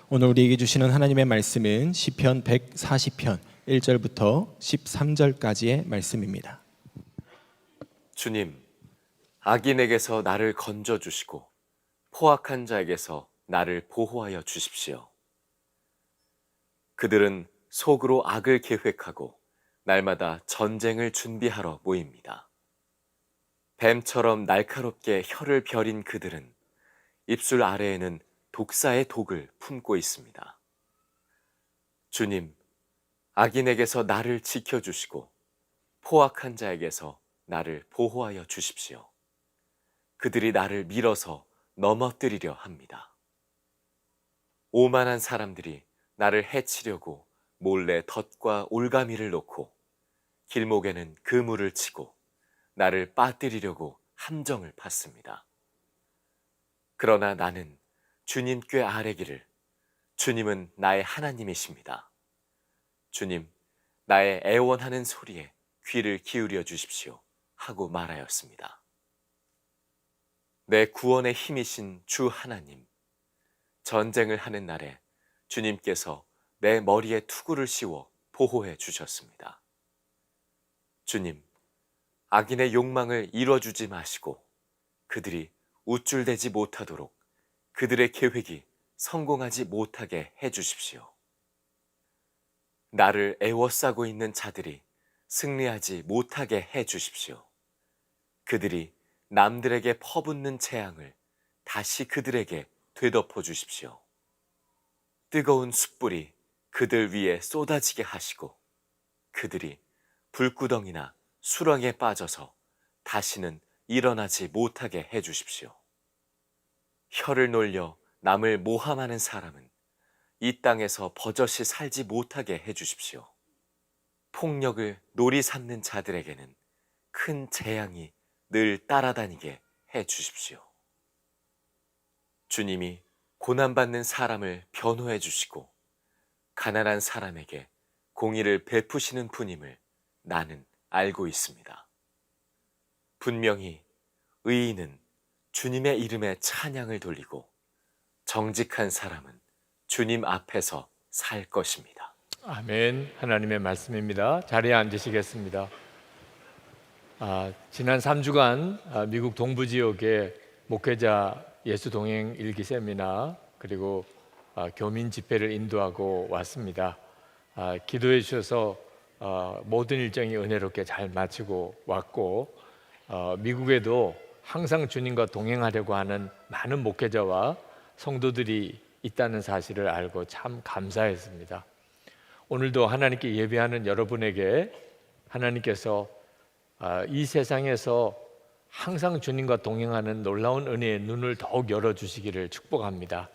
오늘 우리에게 주시는 하나님의 말씀은 시편 140편 1절부터 13절까지의 말씀입니다. 주님, 악인에게서 나를 건져주시고 포악한 자에게서 나를 보호하여 주십시오. 그들은 속으로 악을 계획하고 날마다 전쟁을 준비하러 모입니다. 뱀처럼 날카롭게 혀를 벼린 그들은 입술 아래에는 독사의 독을 품고 있습니다. 주님, 악인에게서 나를 지켜주시고 포악한 자에게서 나를 보호하여 주십시오. 그들이 나를 밀어서 넘어뜨리려 합니다. 오만한 사람들이 나를 해치려고 몰래 덫과 올가미를 놓고 길목에는 그물을 치고 나를 빠뜨리려고 함정을 팠습니다. 그러나 나는 주님 꾀 아뢰기를 주님은 나의 하나님이십니다. 주님, 나의 애원하는 소리에 귀를 기울여 주십시오 하고 말하였습니다. 내 구원의 힘이신 주 하나님, 전쟁을 하는 날에 주님께서 내 머리에 투구를 씌워 보호해 주셨습니다. 주님, 악인의 욕망을 이뤄주지 마시고 그들이 우쭐대지 못하도록 그들의 계획이 성공하지 못하게 해주십시오. 나를 애워싸고 있는 자들이 승리하지 못하게 해주십시오. 그들이 남들에게 퍼붓는 재앙을 다시 그들에게 되덮어 주십시오. 뜨거운 숯불이 그들 위에 쏟아지게 하시고 그들이 불구덩이나 수렁에 빠져서 다시는 일어나지 못하게 해주십시오. 혀를 놀려 남을 모함하는 사람은 이 땅에서 버젓이 살지 못하게 해주십시오. 폭력을 놀이 삼는 자들에게는 큰 재앙이 늘 따라다니게 해주십시오. 주님이 고난받는 사람을 변호해 주시고 가난한 사람에게 공의를 베푸시는 분임을 나는 알고 있습니다. 분명히 의인은 주님의 이름에 찬양을 돌리고 정직한 사람은 주님 앞에서 살 것입니다. 아멘. 하나님의 말씀입니다. 자리에 앉으시겠습니다. 지난 3주간 미국 동부 지역의 목회자 예수 동행 일기 세미나 그리고 교민 집회를 인도하고 왔습니다. 기도해 주셔서 모든 일정이 은혜롭게 잘 마치고 왔고 미국에도 항상 주님과 동행하려고 하는 많은 목회자와 성도들이 있다는 사실을 알고 참 감사했습니다. 오늘도 하나님께 예배하는 여러분에게 하나님께서 이 세상에서 항상 주님과 동행하는 놀라운 은혜의 눈을 더욱 열어주시기를 축복합니다.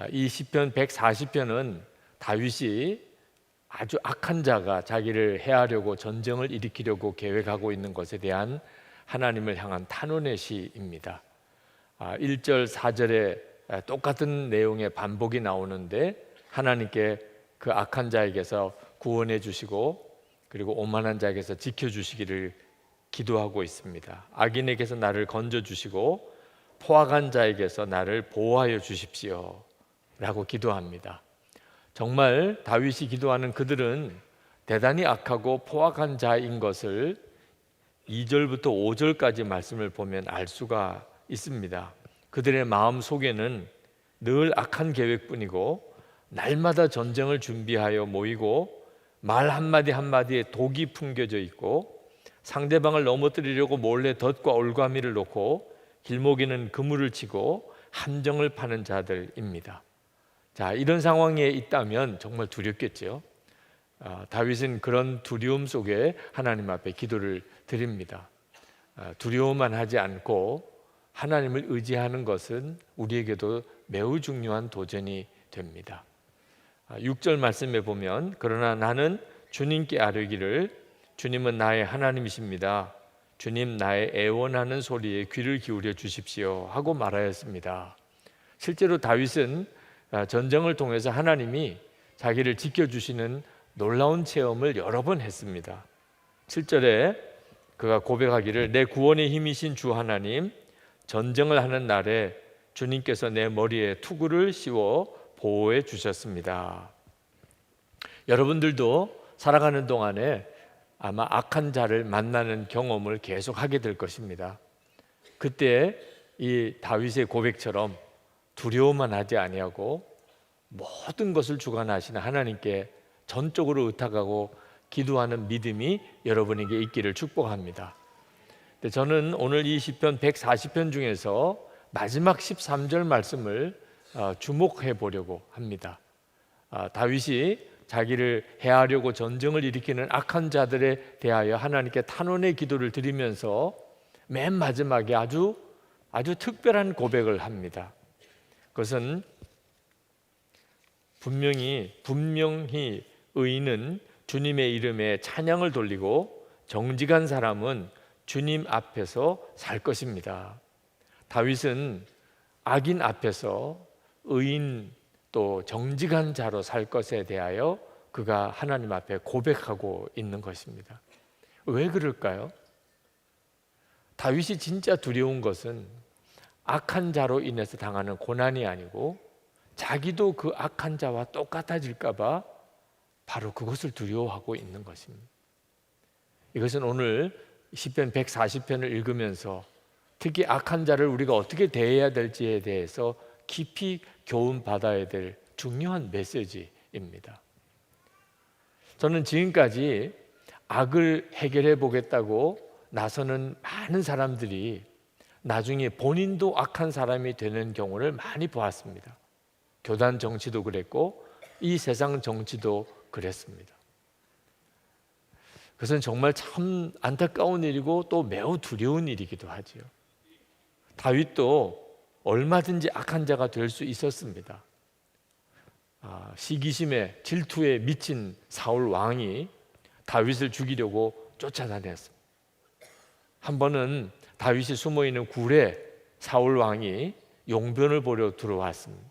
이 시편 140편은 다윗이 아주 악한 자가 자기를 해하려고 전쟁을 일으키려고 계획하고 있는 것에 대한 하나님을 향한 탄원의 시입니다. 1절, 4절에 똑같은 내용의 반복이 나오는데 하나님께 그 악한 자에게서 구원해 주시고 그리고 오만한 자에게서 지켜주시기를 기도하고 있습니다. 악인에게서 나를 건져주시고 포악한 자에게서 나를 보호하여 주십시오 라고 기도합니다. 정말 다윗이 기도하는 그들은 대단히 악하고 포악한 자인 것을 2절부터 5절까지 말씀을 보면 알 수가 있습니다. 그들의 마음 속에는 늘 악한 계획뿐이고 날마다 전쟁을 준비하여 모이고 말 한마디 한마디에 독이 풍겨져 있고 상대방을 넘어뜨리려고 몰래 덫과 올가미를 놓고 길목에는 그물을 치고 함정을 파는 자들입니다. 자, 이런 상황에 있다면 정말 두렵겠죠. 다윗은 그런 두려움 속에 하나님 앞에 기도를 드립니다. 두려워만 하지 않고 하나님을 의지하는 것은 우리에게도 매우 중요한 도전이 됩니다. 6절 말씀에 보면 그러나 나는 주님께 아뢰기를 주님은 나의 하나님이십니다. 주님 나의 애원하는 소리에 귀를 기울여 주십시오 하고 말하였습니다. 실제로 다윗은 전쟁을 통해서 하나님이 자기를 지켜주시는 놀라운 체험을 여러 번 했습니다. 7절에 그가 고백하기를 내 구원의 힘이신 주 하나님 전쟁을 하는 날에 주님께서 내 머리에 투구를 씌워 보호해 주셨습니다. 여러분들도 살아가는 동안에 아마 악한 자를 만나는 경험을 계속하게 될 것입니다. 그때 이 다윗의 고백처럼 두려워만 하지 아니하고 모든 것을 주관하시는 하나님께 전적으로 의탁하고 기도하는 믿음이 여러분에게 있기를 축복합니다. 저는 오늘 이 시편 140편 중에서 마지막 13절 말씀을 주목해 보려고 합니다. 다윗이 자기를 해하려고 전쟁을 일으키는 악한 자들에 대하여 하나님께 탄원의 기도를 드리면서 맨 마지막에 아주 특별한 고백을 합니다. 그것은 분명히 의인은 주님의 이름에 찬양을 돌리고 정직한 사람은 주님 앞에서 살 것입니다. 다윗은 악인 앞에서 의인 또 정직한 자로 살 것에 대하여 그가 하나님 앞에 고백하고 있는 것입니다. 왜 그럴까요? 다윗이 진짜 두려운 것은 악한 자로 인해서 당하는 고난이 아니고 자기도 그 악한 자와 똑같아질까 봐 바로 그것을 두려워하고 있는 것입니다. 이것은 오늘 시편 140편을 읽으면서 특히 악한 자를 우리가 어떻게 대해야 될지에 대해서 깊이 교훈받아야 될 중요한 메시지입니다. 저는 지금까지 악을 해결해 보겠다고 나서는 많은 사람들이 나중에 본인도 악한 사람이 되는 경우를 많이 보았습니다. 교단 정치도 그랬고 이 세상 정치도 그랬습니다. 그것은 정말 참 안타까운 일이고 또 매우 두려운 일이기도 하지요. 다윗도 얼마든지 악한 자가 될 수 있었습니다. 시기심에 질투에 미친 사울 왕이 다윗을 죽이려고 쫓아다녔습니다. 한 번은 다윗이 숨어있는 굴에 사울 왕이 용변을 보려 들어왔습니다.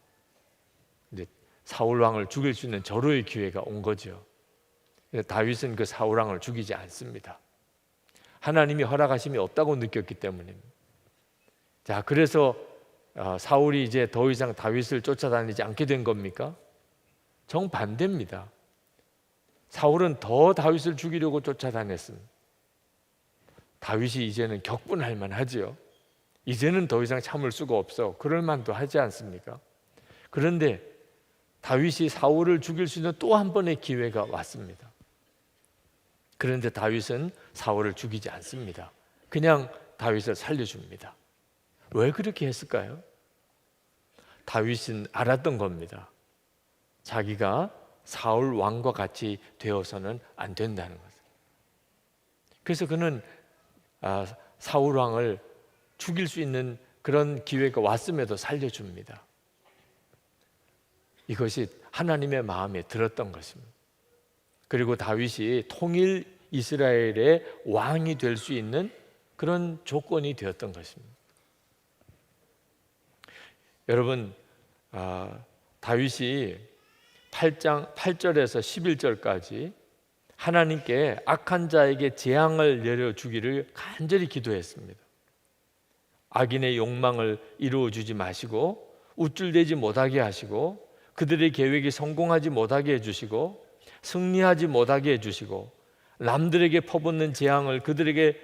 이제 사울 왕을 죽일 수 있는 절호의 기회가 온 거죠. 다윗은 그 사울 왕을 죽이지 않습니다. 하나님이 허락하심이 없다고 느꼈기 때문입니다. 자, 그래서 사울이 이제 더 이상 다윗을 쫓아다니지 않게 된 겁니까? 정반대입니다. 사울은 더 다윗을 죽이려고 쫓아다녔습니다. 다윗이 이제는 격분할 만하지요. 이제는 더 이상 참을 수가 없어. 그럴 만도 하지 않습니까? 그런데 다윗이 사울을 죽일 수 있는 또 한 번의 기회가 왔습니다. 그런데 다윗은 사울을 죽이지 않습니다. 그냥 다윗을 살려줍니다. 왜 그렇게 했을까요? 다윗은 알았던 겁니다. 자기가 사울 왕과 같이 되어서는 안 된다는 것을. 그래서 그는 사울 왕을 죽일 수 있는 그런 기회가 왔음에도 살려줍니다. 이것이 하나님의 마음에 들었던 것입니다. 그리고 다윗이 통일 이스라엘의 왕이 될 수 있는 그런 조건이 되었던 것입니다. 여러분, 다윗이 8장 8절에서 11절까지 하나님께 악한 자에게 재앙을 내려주기를 간절히 기도했습니다. 악인의 욕망을 이루어주지 마시고 우쭐대지 못하게 하시고 그들의 계획이 성공하지 못하게 해주시고 승리하지 못하게 해주시고 남들에게 퍼붓는 재앙을 그들에게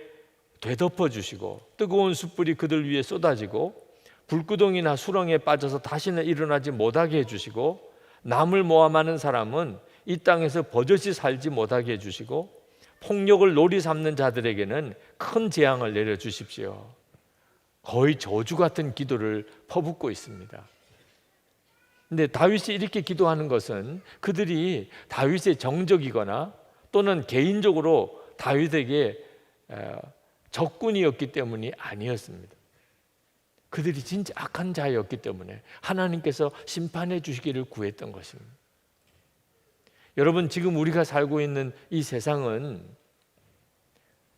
되덮어 주시고 뜨거운 숯불이 그들 위에 쏟아지고 불구덩이나 수렁에 빠져서 다시는 일어나지 못하게 해주시고 남을 모함하는 사람은 이 땅에서 버젓이 살지 못하게 해주시고 폭력을 놀이 삼는 자들에게는 큰 재앙을 내려주십시오. 거의 저주 같은 기도를 퍼붓고 있습니다. 근데 다윗이 이렇게 기도하는 것은 그들이 다윗의 정적이거나 또는 개인적으로 다윗에게 적군이었기 때문이 아니었습니다. 그들이 진짜 악한 자였기 때문에 하나님께서 심판해 주시기를 구했던 것입니다. 여러분, 지금 우리가 살고 있는 이 세상은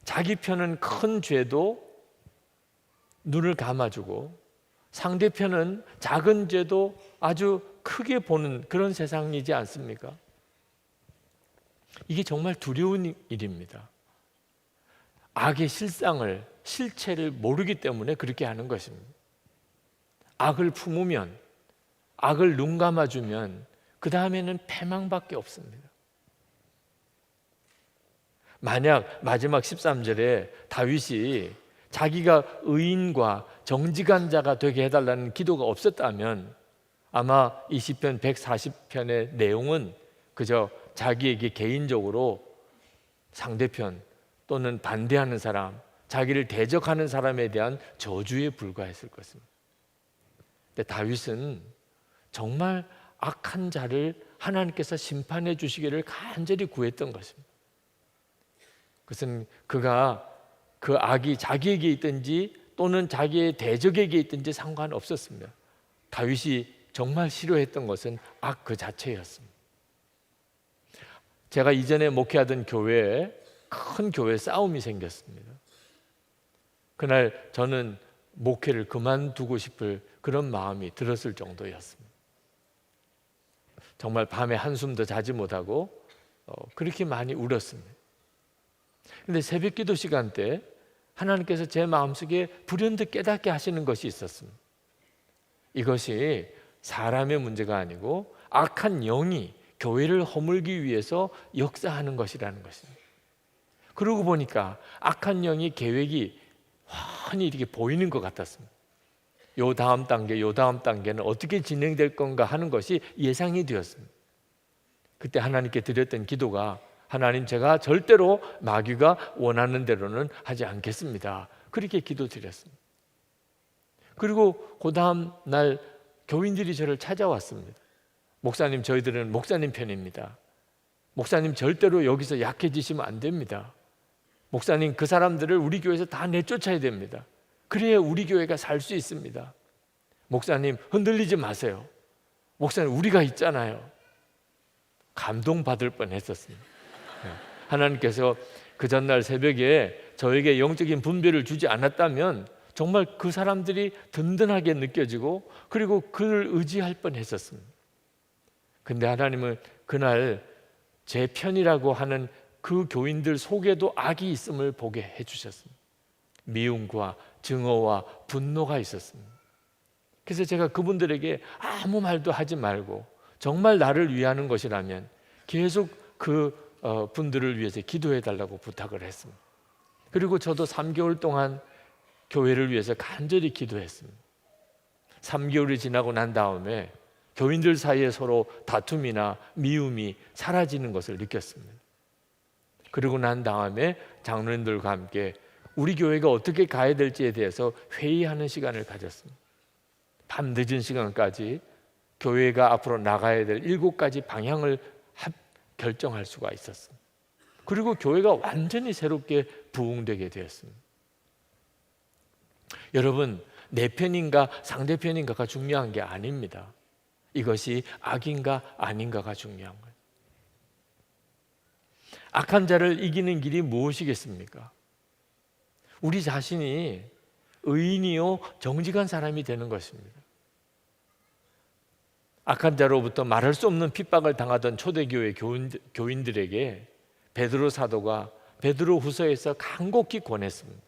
자기 편은 큰 죄도 눈을 감아주고 상대편은 작은 죄도 아주 크게 보는 그런 세상이지 않습니까? 이게 정말 두려운 일입니다. 악의 실체를 모르기 때문에 그렇게 하는 것입니다. 악을 품으면 악을 눈 감아주면 그 다음에는 패망밖에 없습니다. 만약 마지막 13절에 다윗이 자기가 의인과 정직한 자가 되게 해달라는 기도가 없었다면 아마 이 시편 140편의 내용은 그저 자기에게 개인적으로 상대편 또는 반대하는 사람, 자기를 대적하는 사람에 대한 저주에 불과했을 것입니다. 근데 다윗은 정말 악한 자를 하나님께서 심판해 주시기를 간절히 구했던 것입니다. 그것은 그가 그 악이 자기에게 있든지 또는 자기의 대적에게 있든지 상관없었습니다. 다윗이 정말 싫어했던 것은 악 그 자체였습니다. 제가 이전에 목회하던 교회에 큰 교회 싸움이 생겼습니다. 그날 저는 목회를 그만두고 싶을 그런 마음이 들었을 정도였습니다. 정말 밤에 한숨도 자지 못하고 그렇게 많이 울었습니다. 그런데 새벽 기도 시간 때 하나님께서 제 마음속에 불현듯 깨닫게 하시는 것이 있었습니다. 이것이 사람의 문제가 아니고 악한 영이 교회를 허물기 위해서 역사하는 것이라는 것입니다. 그러고 보니까 악한 영의 계획이 훤히 이렇게 보이는 것 같았습니다. 요 다음 단계는 어떻게 진행될 건가 하는 것이 예상이 되었습니다. 그때 하나님께 드렸던 기도가 하나님, 제가 절대로 마귀가 원하는 대로는 하지 않겠습니다. 그렇게 기도드렸습니다. 그리고 그 다음 날 교인들이 저를 찾아왔습니다. 목사님, 저희들은 목사님 편입니다. 목사님, 절대로 여기서 약해지시면 안 됩니다. 목사님, 그 사람들을 우리 교회에서 다 내쫓아야 됩니다. 그래야 우리 교회가 살 수 있습니다. 목사님, 흔들리지 마세요. 목사님, 우리가 있잖아요. 감동받을 뻔했었습니다. 하나님께서 그 전날 새벽에 저에게 영적인 분별을 주지 않았다면 정말 그 사람들이 든든하게 느껴지고 그리고 그를 의지할 뻔했었습니다. 근데 하나님은 그날 제 편이라고 하는 그 교인들 속에도 악이 있음을 보게 해주셨습니다. 미움과 증오와 분노가 있었습니다. 그래서 제가 그분들에게 아무 말도 하지 말고 정말 나를 위하는 것이라면 계속 그 분들을 위해서 기도해 달라고 부탁을 했습니다. 그리고 저도 3개월 동안 교회를 위해서 간절히 기도했습니다. 3개월이 지나고 난 다음에 교인들 사이에 서로 다툼이나 미움이 사라지는 것을 느꼈습니다. 그리고 난 다음에 장로님들과 함께 우리 교회가 어떻게 가야 될지에 대해서 회의하는 시간을 가졌습니다. 밤 늦은 시간까지 교회가 앞으로 나가야 될 7가지 방향을 결정할 수가 있었습니다. 그리고 교회가 완전히 새롭게 부흥되게 되었습니다. 여러분, 내 편인가 상대편인가가 중요한 게 아닙니다. 이것이 악인가 아닌가가 중요한 거예요. 악한 자를 이기는 길이 무엇이겠습니까? 우리 자신이 의인이요 정직한 사람이 되는 것입니다. 악한 자로부터 말할 수 없는 핍박을 당하던 초대교회 교인들에게 베드로 사도가 베드로후서에서 간곡히 권했습니다.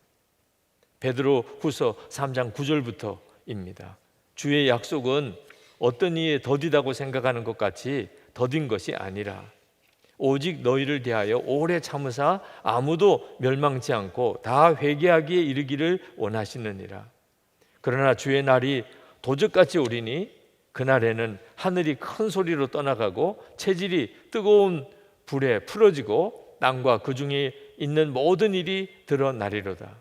베드로후서 3장 9절부터입니다. 주의 약속은 어떤 이에 더디다고 생각하는 것 같이 더딘 것이 아니라 오직 너희를 대하여 오래 참으사 아무도 멸망치 않고 다 회개하기에 이르기를 원하시느니라. 그러나 주의 날이 도적같이 오리니 그날에는 하늘이 큰 소리로 떠나가고 체질이 뜨거운 불에 풀어지고 땅과 그 중에 있는 모든 일이 드러나리로다.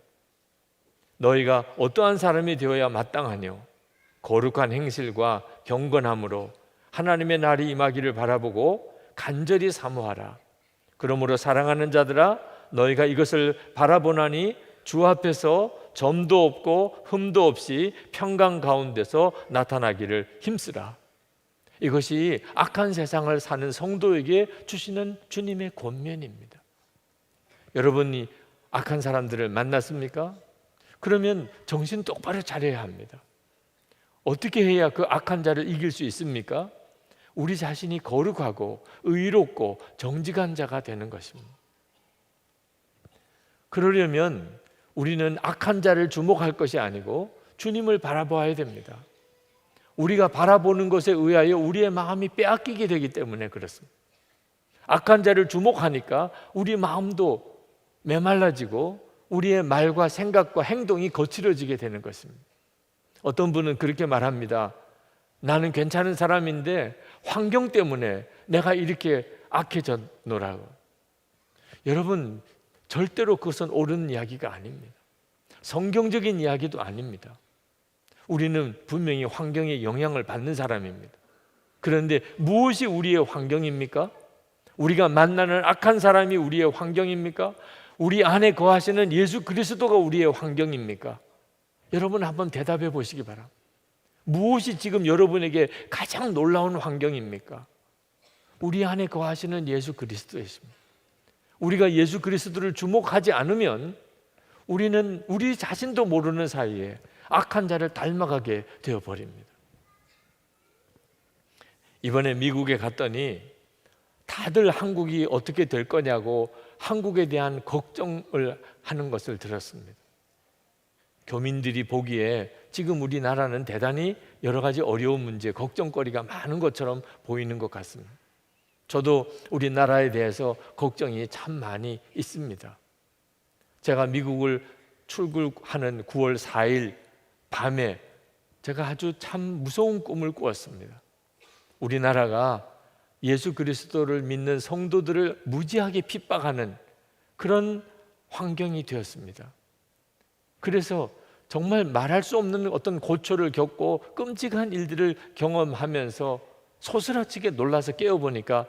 너희가 어떠한 사람이 되어야 마땅하뇨? 거룩한 행실과 경건함으로 하나님의 날이 임하기를 바라보고 간절히 사모하라. 그러므로 사랑하는 자들아, 너희가 이것을 바라보나니 주 앞에서 점도 없고 흠도 없이 평강 가운데서 나타나기를 힘쓰라. 이것이 악한 세상을 사는 성도에게 주시는 주님의 권면입니다. 여러분이 악한 사람들을 만났습니까? 그러면 정신 똑바로 차려야 합니다. 어떻게 해야 그 악한 자를 이길 수 있습니까? 우리 자신이 거룩하고 의롭고 정직한 자가 되는 것입니다. 그러려면 우리는 악한 자를 주목할 것이 아니고 주님을 바라보아야 됩니다. 우리가 바라보는 것에 의하여 우리의 마음이 빼앗기게 되기 때문에 그렇습니다. 악한 자를 주목하니까 우리 마음도 메말라지고 우리의 말과 생각과 행동이 거칠어지게 되는 것입니다. 어떤 분은 그렇게 말합니다. 나는 괜찮은 사람인데 환경 때문에 내가 이렇게 악해졌노라고. 여러분, 절대로 그것은 옳은 이야기가 아닙니다. 성경적인 이야기도 아닙니다. 우리는 분명히 환경에 영향을 받는 사람입니다. 그런데 무엇이 우리의 환경입니까? 우리가 만나는 악한 사람이 우리의 환경입니까? 우리 안에 거하시는 예수 그리스도가 우리의 환경입니까? 여러분 한번 대답해 보시기 바랍니다. 무엇이 지금 여러분에게 가장 놀라운 환경입니까? 우리 안에 거하시는 예수 그리스도이십니다. 우리가 예수 그리스도를 주목하지 않으면 우리는 우리 자신도 모르는 사이에 악한 자를 닮아가게 되어버립니다. 이번에 미국에 갔더니 다들 한국이 어떻게 될 거냐고 한국에 대한 걱정을 하는 것을 들었습니다. 교민들이 보기에 지금 우리나라는 대단히 여러 가지 어려운 문제, 걱정거리가 많은 것처럼 보이는 것 같습니다. 저도 우리나라에 대해서 걱정이 참 많이 있습니다. 제가 미국을 출국하는 9월 4일 밤에 제가 아주 참 무서운 꿈을 꾸었습니다. 우리나라가 예수 그리스도를 믿는 성도들을 무지하게 핍박하는 그런 환경이 되었습니다. 그래서 정말 말할 수 없는 어떤 고초를 겪고 끔찍한 일들을 경험하면서 소스라치게 놀라서 깨어보니까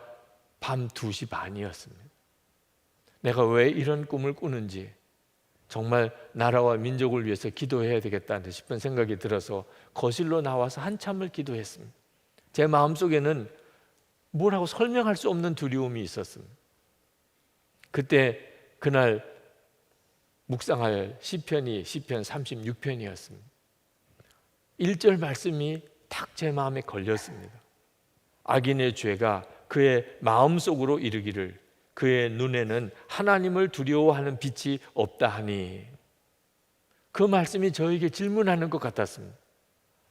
밤 2시 반이었습니다. 내가 왜 이런 꿈을 꾸는지 정말 나라와 민족을 위해서 기도해야 되겠다 싶은 생각이 들어서 거실로 나와서 한참을 기도했습니다. 제 마음속에는 뭐라고 설명할 수 없는 두려움이 있었습니다. 그날 묵상할 시편이 시편 36편이었습니다. 1절 말씀이 탁 제 마음에 걸렸습니다. 악인의 죄가 그의 마음속으로 이르기를 그의 눈에는 하나님을 두려워하는 빛이 없다 하니. 그 말씀이 저에게 질문하는 것 같았습니다.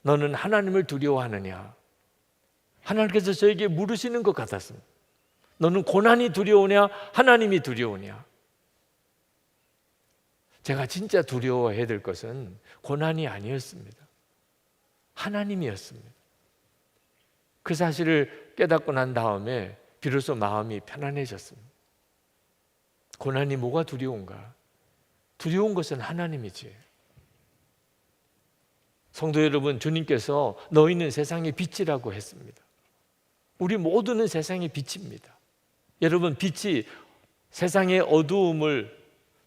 너는 하나님을 두려워하느냐? 하나님께서 저에게 물으시는 것 같았습니다. 너는 고난이 두려우냐? 하나님이 두려우냐? 제가 진짜 두려워해야 될 것은 고난이 아니었습니다. 하나님이었습니다. 그 사실을 깨닫고 난 다음에 비로소 마음이 편안해졌습니다. 고난이 뭐가 두려운가? 두려운 것은 하나님이지. 성도 여러분, 주님께서 너희는 세상의 빛이라고 했습니다. 우리 모두는 세상의 빛입니다. 여러분, 빛이 세상의 어두움을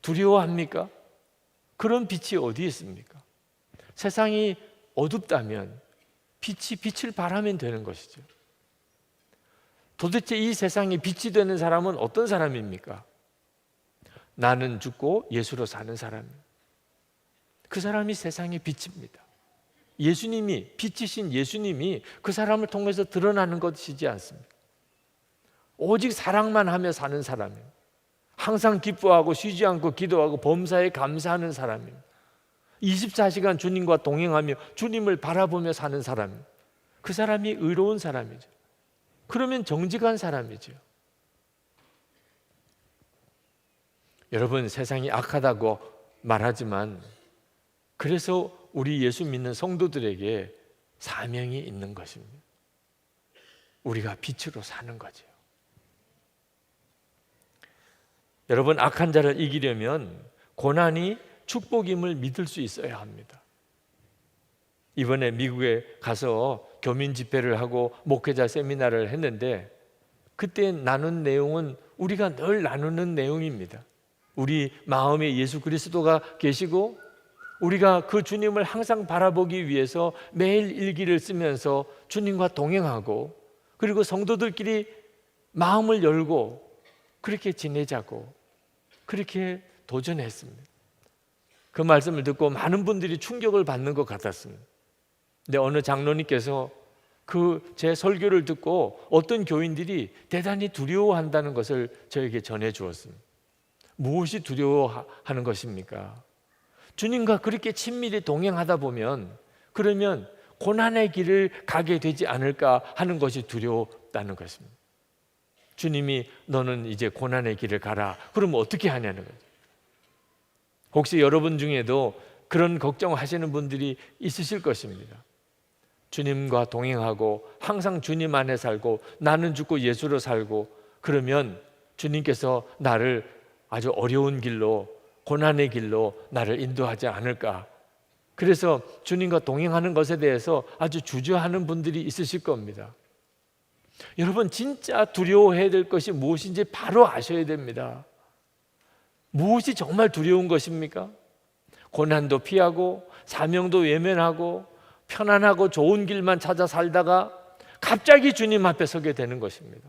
두려워합니까? 그런 빛이 어디 있습니까? 세상이 어둡다면 빛이 빛을 발하면 되는 것이죠. 도대체 이 세상에 빛이 되는 사람은 어떤 사람입니까? 나는 죽고 예수로 사는 사람입니다. 그 사람이 세상의 빛입니다. 예수님이, 빛이신 예수님이 그 사람을 통해서 드러나는 것이지 않습니까? 오직 사랑만 하며 사는 사람입니다. 항상 기뻐하고 쉬지 않고 기도하고 범사에 감사하는 사람입니다. 24시간 주님과 동행하며 주님을 바라보며 사는 사람입니다. 그 사람이 의로운 사람이죠. 그러면 정직한 사람이죠. 여러분, 세상이 악하다고 말하지만 그래서 우리 예수 믿는 성도들에게 사명이 있는 것입니다. 우리가 빛으로 사는 거죠. 여러분, 악한 자를 이기려면 고난이 축복임을 믿을 수 있어야 합니다. 이번에 미국에 가서 교민 집회를 하고 목회자 세미나를 했는데 그때 나눈 내용은 우리가 늘 나누는 내용입니다. 우리 마음에 예수 그리스도가 계시고 우리가 그 주님을 항상 바라보기 위해서 매일 일기를 쓰면서 주님과 동행하고 그리고 성도들끼리 마음을 열고 그렇게 지내자고 그렇게 도전했습니다. 그 말씀을 듣고 많은 분들이 충격을 받는 것 같았습니다. 근데 어느 장로님께서 그 제 설교를 듣고 어떤 교인들이 대단히 두려워한다는 것을 저에게 전해 주었습니다. 무엇이 두려워하는 것입니까? 주님과 그렇게 친밀히 동행하다 보면 그러면 고난의 길을 가게 되지 않을까 하는 것이 두려웠다는 것입니다. 주님이 너는 이제 고난의 길을 가라. 그러면 어떻게 하냐는 거죠. 혹시 여러분 중에도 그런 걱정하시는 분들이 있으실 것입니다. 주님과 동행하고 항상 주님 안에 살고 나는 죽고 예수로 살고 그러면 주님께서 나를 아주 어려운 길로, 고난의 길로 나를 인도하지 않을까. 그래서 주님과 동행하는 것에 대해서 아주 주저하는 분들이 있으실 겁니다. 여러분, 진짜 두려워해야 될 것이 무엇인지 바로 아셔야 됩니다. 무엇이 정말 두려운 것입니까? 고난도 피하고 사명도 외면하고 편안하고 좋은 길만 찾아 살다가 갑자기 주님 앞에 서게 되는 것입니다.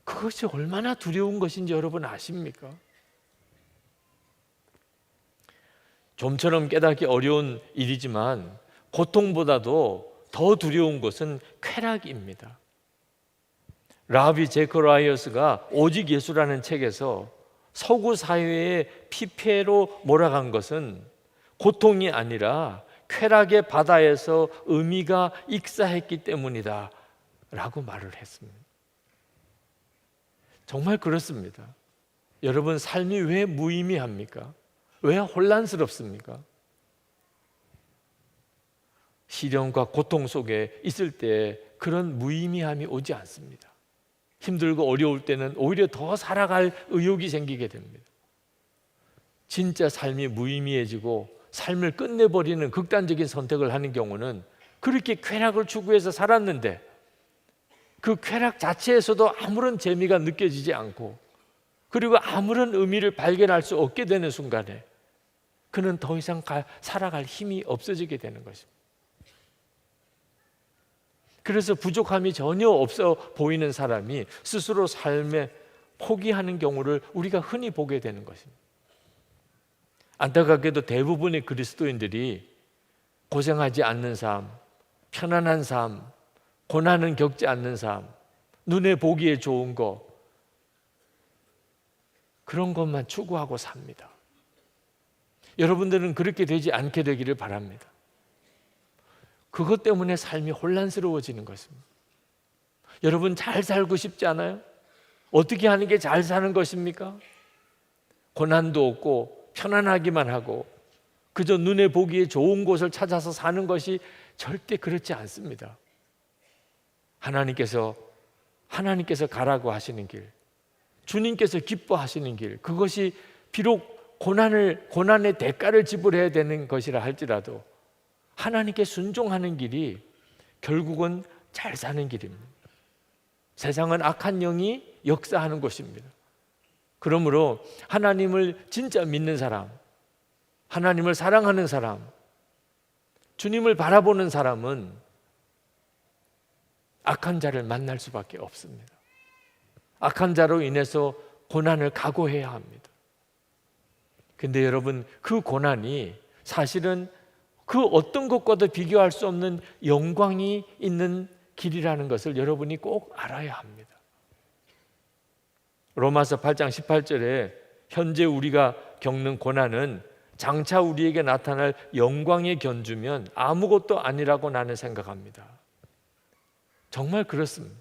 그것이 얼마나 두려운 것인지 여러분 아십니까? 좀처럼 깨닫기 어려운 일이지만 고통보다도 더 두려운 것은 쾌락입니다. 라비 제커라이어스가 오직 예수라는 책에서 서구 사회의 피폐로 몰아간 것은 고통이 아니라 쾌락의 바다에서 의미가 익사했기 때문이다 라고 말을 했습니다. 정말 그렇습니다. 여러분, 삶이 왜 무의미합니까? 왜 혼란스럽습니까? 시련과 고통 속에 있을 때 그런 무의미함이 오지 않습니다. 힘들고 어려울 때는 오히려 더 살아갈 의욕이 생기게 됩니다. 진짜 삶이 무의미해지고 삶을 끝내버리는 극단적인 선택을 하는 경우는 그렇게 쾌락을 추구해서 살았는데 그 쾌락 자체에서도 아무런 재미가 느껴지지 않고 그리고 아무런 의미를 발견할 수 없게 되는 순간에 그는 더 이상 살아갈 힘이 없어지게 되는 것입니다. 그래서 부족함이 전혀 없어 보이는 사람이 스스로 삶에 포기하는 경우를 우리가 흔히 보게 되는 것입니다. 안타깝게도 대부분의 그리스도인들이 고생하지 않는 삶, 편안한 삶, 고난은 겪지 않는 삶, 눈에 보기에 좋은 거, 그런 것만 추구하고 삽니다. 여러분들은 그렇게 되지 않게 되기를 바랍니다. 그것 때문에 삶이 혼란스러워지는 것입니다. 여러분, 잘 살고 싶지 않아요? 어떻게 하는 게 잘 사는 것입니까? 고난도 없고 편안하기만 하고 그저 눈에 보기에 좋은 곳을 찾아서 사는 것이 절대 그렇지 않습니다. 하나님께서 가라고 하시는 길, 주님께서 기뻐하시는 길, 그것이 비록 고난의 대가를 지불해야 되는 것이라 할지라도 하나님께 순종하는 길이 결국은 잘 사는 길입니다. 세상은 악한 영이 역사하는 곳입니다. 그러므로 하나님을 진짜 믿는 사람, 하나님을 사랑하는 사람, 주님을 바라보는 사람은 악한 자를 만날 수밖에 없습니다. 악한 자로 인해서 고난을 각오해야 합니다. 근데 여러분, 그 고난이 사실은 그 어떤 것과도 비교할 수 없는 영광이 있는 길이라는 것을 여러분이 꼭 알아야 합니다. 로마서 8장 18절에 현재 우리가 겪는 고난은 장차 우리에게 나타날 영광에 견주면 아무것도 아니라고 나는 생각합니다. 정말 그렇습니다.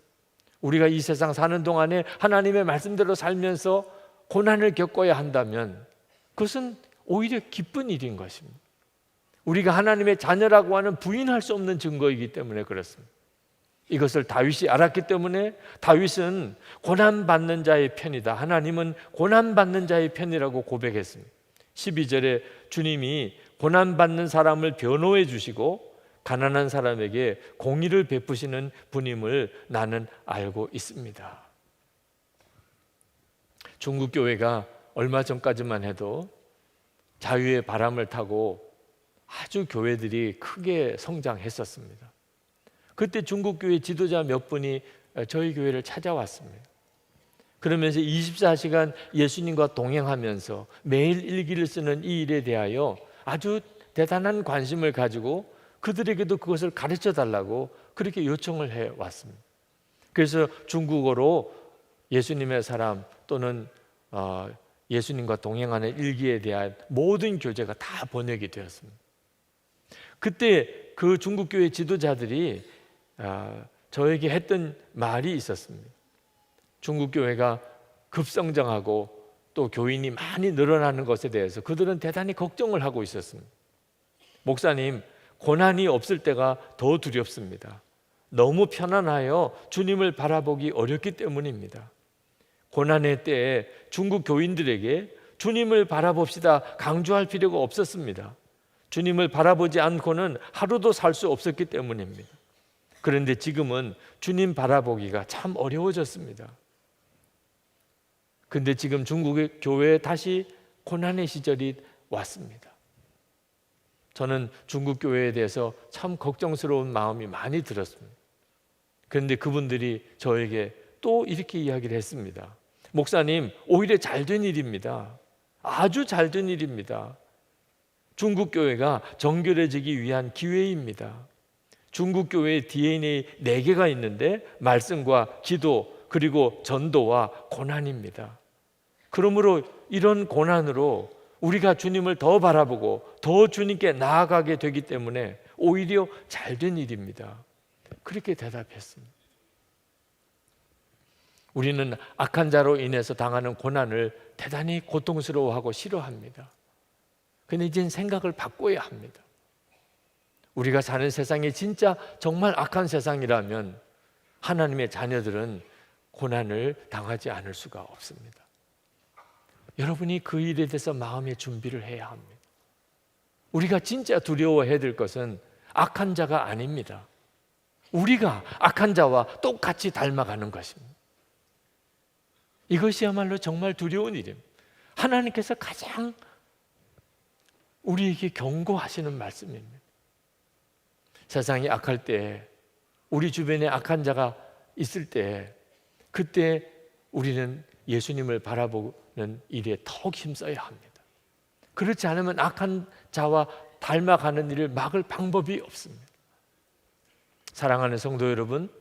우리가 이 세상 사는 동안에 하나님의 말씀대로 살면서 고난을 겪어야 한다면 그것은 오히려 기쁜 일인 것입니다. 우리가 하나님의 자녀라고 하는 부인할 수 없는 증거이기 때문에 그렇습니다. 이것을 다윗이 알았기 때문에 다윗은 고난받는 자의 편이다, 하나님은 고난받는 자의 편이라고 고백했습니다. 12절에 주님이 고난받는 사람을 변호해 주시고 가난한 사람에게 공의를 베푸시는 분임을 나는 알고 있습니다. 중국 교회가 얼마 전까지만 해도 자유의 바람을 타고 아주 교회들이 크게 성장했었습니다. 그때 중국 교회 지도자 몇 분이 저희 교회를 찾아왔습니다. 그러면서 24시간 예수님과 동행하면서 매일 일기를 쓰는 이 일에 대하여 아주 대단한 관심을 가지고 그들에게도 그것을 가르쳐 달라고 그렇게 요청을 해왔습니다. 그래서 중국어로 예수님의 사람 또는 예수님과 동행하는 일기에 대한 모든 교재가 다 번역이 되었습니다. 그때 그 중국 교회 지도자들이 저에게 했던 말이 있었습니다. 중국 교회가 급성장하고 또 교인이 많이 늘어나는 것에 대해서 그들은 대단히 걱정을 하고 있었습니다. 목사님, 고난이 없을 때가 더 두렵습니다. 너무 편안하여 주님을 바라보기 어렵기 때문입니다. 고난의 때에 중국 교인들에게 주님을 바라봅시다 강조할 필요가 없었습니다. 주님을 바라보지 않고는 하루도 살 수 없었기 때문입니다. 그런데 지금은 주님 바라보기가 참 어려워졌습니다. 그런데 지금 중국의 교회에 다시 고난의 시절이 왔습니다. 저는 중국 교회에 대해서 참 걱정스러운 마음이 많이 들었습니다. 그런데 그분들이 저에게 또 이렇게 이야기를 했습니다. 목사님, 오히려 잘된 일입니다. 아주 잘된 일입니다. 중국 교회가 정결해지기 위한 기회입니다. 중국 교회의 DNA 4개가 있는데 말씀과 기도 그리고 전도와 고난입니다. 그러므로 이런 고난으로 우리가 주님을 더 바라보고 더 주님께 나아가게 되기 때문에 오히려 잘된 일입니다. 그렇게 대답했습니다. 우리는 악한 자로 인해서 당하는 고난을 대단히 고통스러워하고 싫어합니다. 근데 이젠 생각을 바꿔야 합니다. 우리가 사는 세상이 진짜 정말 악한 세상이라면 하나님의 자녀들은 고난을 당하지 않을 수가 없습니다. 여러분이 그 일에 대해서 마음의 준비를 해야 합니다. 우리가 진짜 두려워해야 될 것은 악한 자가 아닙니다. 우리가 악한 자와 똑같이 닮아가는 것입니다. 이것이야말로 정말 두려운 일입니다. 하나님께서 가장 우리에게 경고하시는 말씀입니다. 세상이 악할 때, 우리 주변에 악한 자가 있을 때, 그때 우리는 예수님을 바라보는 일에 더욱 힘써야 합니다. 그렇지 않으면 악한 자와 닮아가는 일을 막을 방법이 없습니다. 사랑하는 성도 여러분,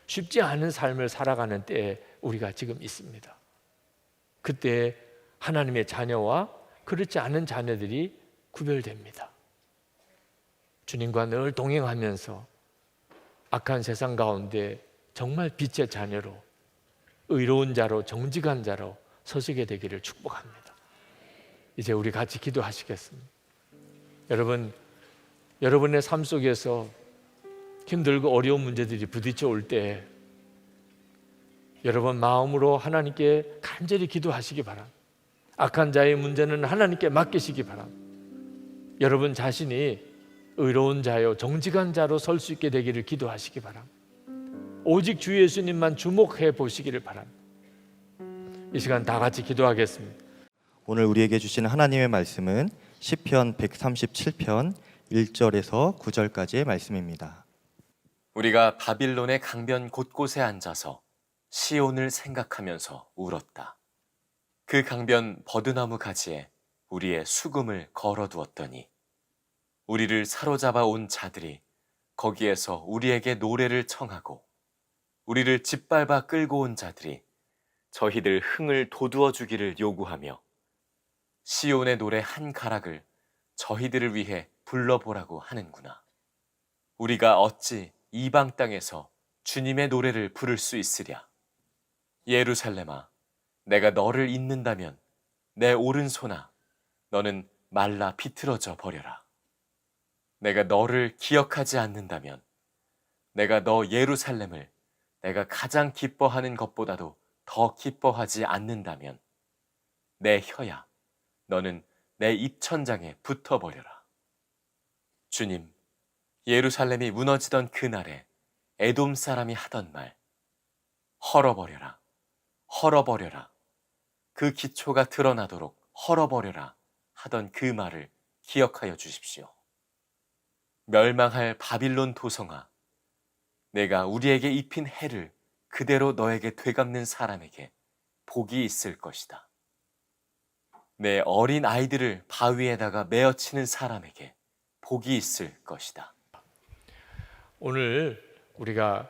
쉽지 않은 삶을 살아가는 때에 우리가 지금 있습니다. 그때 하나님의 자녀와 그렇지 않은 자녀들이 구별됩니다. 주님과 늘 동행하면서 악한 세상 가운데 정말 빛의 자녀로, 의로운 자로, 정직한 자로 서시게 되기를 축복합니다. 이제 우리 같이 기도하시겠습니다. 여러분, 여러분의 삶 속에서 힘들고 어려운 문제들이 부딪혀 올 때 여러분 마음으로 하나님께 간절히 기도하시기 바랍니다. 악한 자의 문제는 하나님께 맡기시기 바랍니다. 여러분 자신이 의로운 자요 정직한 자로 설 수 있게 되기를 기도하시기 바랍니다. 오직 주 예수님만 주목해 보시기를 바랍니다. 이 시간 다 같이 기도하겠습니다. 오늘 우리에게 주시는 하나님의 말씀은 시편 137편 1절에서 9절까지의 말씀입니다. 우리가 바빌론의 강변 곳곳에 앉아서 시온을 생각하면서 울었다. 그 강변 버드나무 가지에 우리의 수금을 걸어두었더니 우리를 사로잡아 온 자들이 거기에서 우리에게 노래를 청하고 우리를 짓밟아 끌고 온 자들이 저희들 흥을 돋우어 주기를 요구하며 시온의 노래 한 가락을 저희들을 위해 불러보라고 하는구나. 우리가 어찌 이방 땅에서 주님의 노래를 부를 수 있으랴. 예루살렘아, 내가 너를 잊는다면 내 오른손아, 너는 말라 비틀어져 버려라. 내가 너를 기억하지 않는다면 내가 너 예루살렘을 내가 가장 기뻐하는 것보다도 더 기뻐하지 않는다면 내 혀야, 너는 내 입천장에 붙어버려라. 주님, 예루살렘이 무너지던 그날에 에돔 사람이 하던 말, 헐어버려라, 헐어버려라, 그 기초가 드러나도록 헐어버려라 하던 그 말을 기억하여 주십시오. 멸망할 바빌론 도성아, 내가 우리에게 입힌 해를 그대로 너에게 되갚는 사람에게 복이 있을 것이다. 내 어린 아이들을 바위에다가 메어치는 사람에게 복이 있을 것이다. 오늘 우리가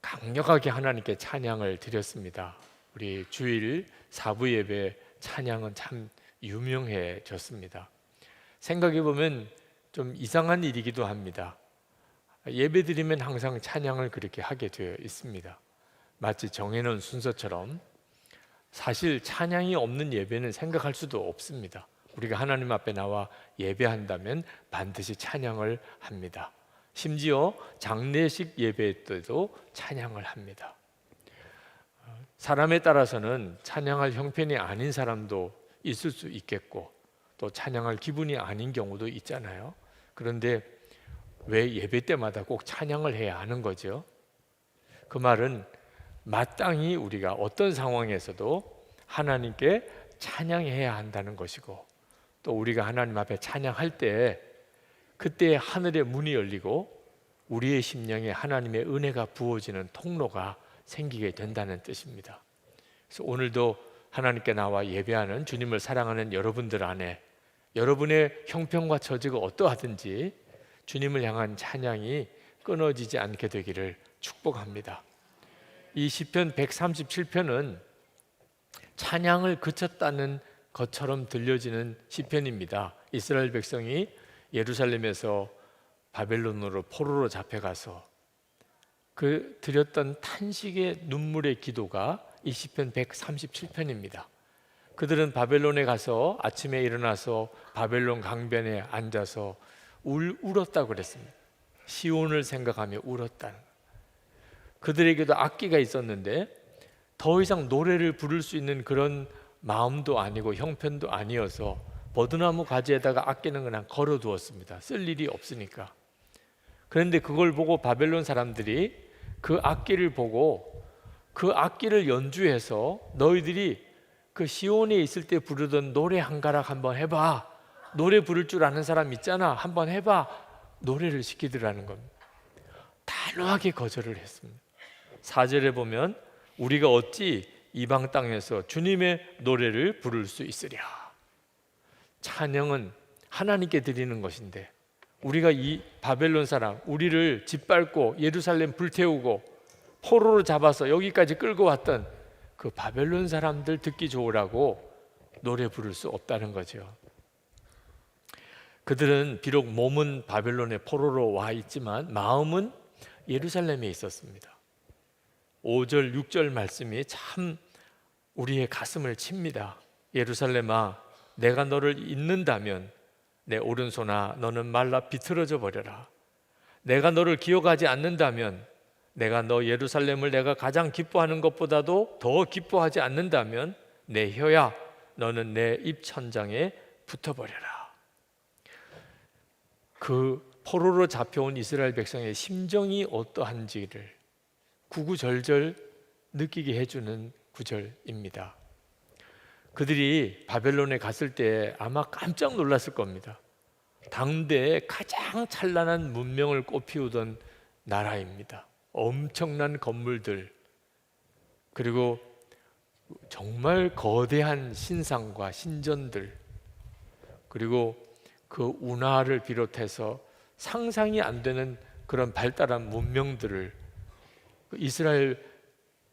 강력하게 하나님께 찬양을 드렸습니다. 우리 주일 4부 예배 찬양은 참 유명해졌습니다. 생각해 보면 좀 이상한 일이기도 합니다. 예배드리면 항상 찬양을 그렇게 하게 되어 있습니다. 마치 정해놓은 순서처럼. 사실 찬양이 없는 예배는 생각할 수도 없습니다. 우리가 하나님 앞에 나와 예배한다면 반드시 찬양을 합니다. 심지어 장례식 예배 때도 찬양을 합니다. 사람에 따라서는 찬양할 형편이 아닌 사람도 있을 수 있겠고, 또 찬양할 기분이 아닌 경우도 있잖아요. 그런데 왜 예배 때마다 꼭 찬양을 해야 하는 거죠? 그 말은 마땅히 우리가 어떤 상황에서도 하나님께 찬양해야 한다는 것이고, 또 우리가 하나님 앞에 찬양할 때 그때 하늘의 문이 열리고 우리의 심령에 하나님의 은혜가 부어지는 통로가 생기게 된다는 뜻입니다. 그래서 오늘도 하나님께 나와 예배하는 주님을 사랑하는 여러분들 안에 여러분의 형편과 처지가 어떠하든지 주님을 향한 찬양이 끊어지지 않게 되기를 축복합니다. 이 시편 137편은 찬양을 그쳤다는 것처럼 들려지는 시편입니다. 이스라엘 백성이 예루살렘에서 바벨론으로 포로로 잡혀가서 그 드렸던 탄식의 눈물의 기도가 이 시편 137편입니다. 그들은 바벨론에 가서 아침에 일어나서 바벨론 강변에 앉아서 울었다고 그랬습니다. 시온을 생각하며 울었다는 것. 그들에게도 악기가 있었는데 더 이상 노래를 부를 수 있는 그런 마음도 아니고 형편도 아니어서 버드나무 가지에다가 악기는 그냥 걸어두었습니다. 쓸 일이 없으니까. 그런데 그걸 보고 바벨론 사람들이 그 악기를 보고 그 악기를 연주해서 너희들이 그 시온에 있을 때 부르던 노래 한 가락 한번 해봐. 노래 부를 줄 아는 사람 있잖아. 한번 해봐. 노래를 시키더라는 겁니다. 단호하게 거절을 했습니다. 4절에 보면 우리가 어찌 이방 땅에서 주님의 노래를 부를 수 있으랴. 찬양은 하나님께 드리는 것인데 우리가 이 바벨론 사람, 우리를 짓밟고 예루살렘 불태우고 포로로 잡아서 여기까지 끌고 왔던 그 바벨론 사람들 듣기 좋으라고 노래 부를 수 없다는 거죠. 그들은 비록 몸은 바벨론의 포로로 와 있지만 마음은 예루살렘에 있었습니다. 5절, 6절 말씀이 참 우리의 가슴을 칩니다. 예루살렘아, 내가 너를 잊는다면 내 오른손아 너는 말라 비틀어져 버려라. 내가 너를 기억하지 않는다면, 내가 너 예루살렘을 내가 가장 기뻐하는 것보다도 더 기뻐하지 않는다면 내 혀야 너는 내 입천장에 붙어버려라. 그 포로로 잡혀온 이스라엘 백성의 심정이 어떠한지를 구구절절 느끼게 해주는 구절입니다. 그들이 바벨론에 갔을 때 아마 깜짝 놀랐을 겁니다. 당대에 가장 찬란한 문명을 꽃피우던 나라입니다. 엄청난 건물들, 그리고 정말 거대한 신상과 신전들, 그리고 그 운하를 비롯해서 상상이 안 되는 그런 발달한 문명들을 이스라엘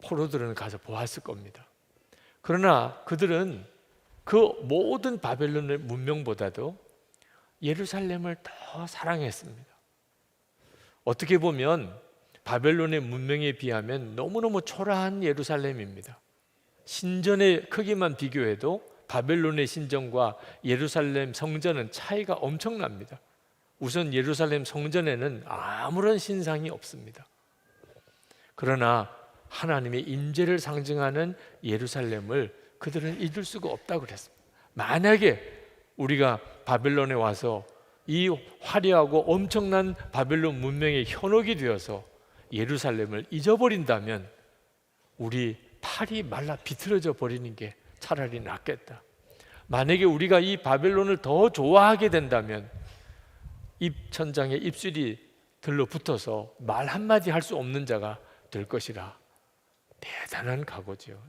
포로들은 가서 보았을 겁니다. 그러나 그들은 그 모든 바벨론의 문명보다도 예루살렘을 더 사랑했습니다. 어떻게 보면 바벨론의 문명에 비하면 너무너무 초라한 예루살렘입니다. 신전의 크기만 비교해도 바벨론의 신전과 예루살렘 성전은 차이가 엄청납니다. 우선 예루살렘 성전에는 아무런 신상이 없습니다. 그러나 하나님의 임재를 상징하는 예루살렘을 그들은 잊을 수가 없다고 그랬습니다. 만약에 우리가 바벨론에 와서 이 화려하고 엄청난 바벨론 문명의 현혹이 되어서 예루살렘을 잊어버린다면 우리 팔이 말라 비틀어져 버리는 게 차라리 낫겠다. 만약에 우리가 이 바벨론을 더 좋아하게 된다면 입천장에 입술이 들러붙어서 말 한마디 할 수 없는 자가 될 것이라. 대단한 각오죠.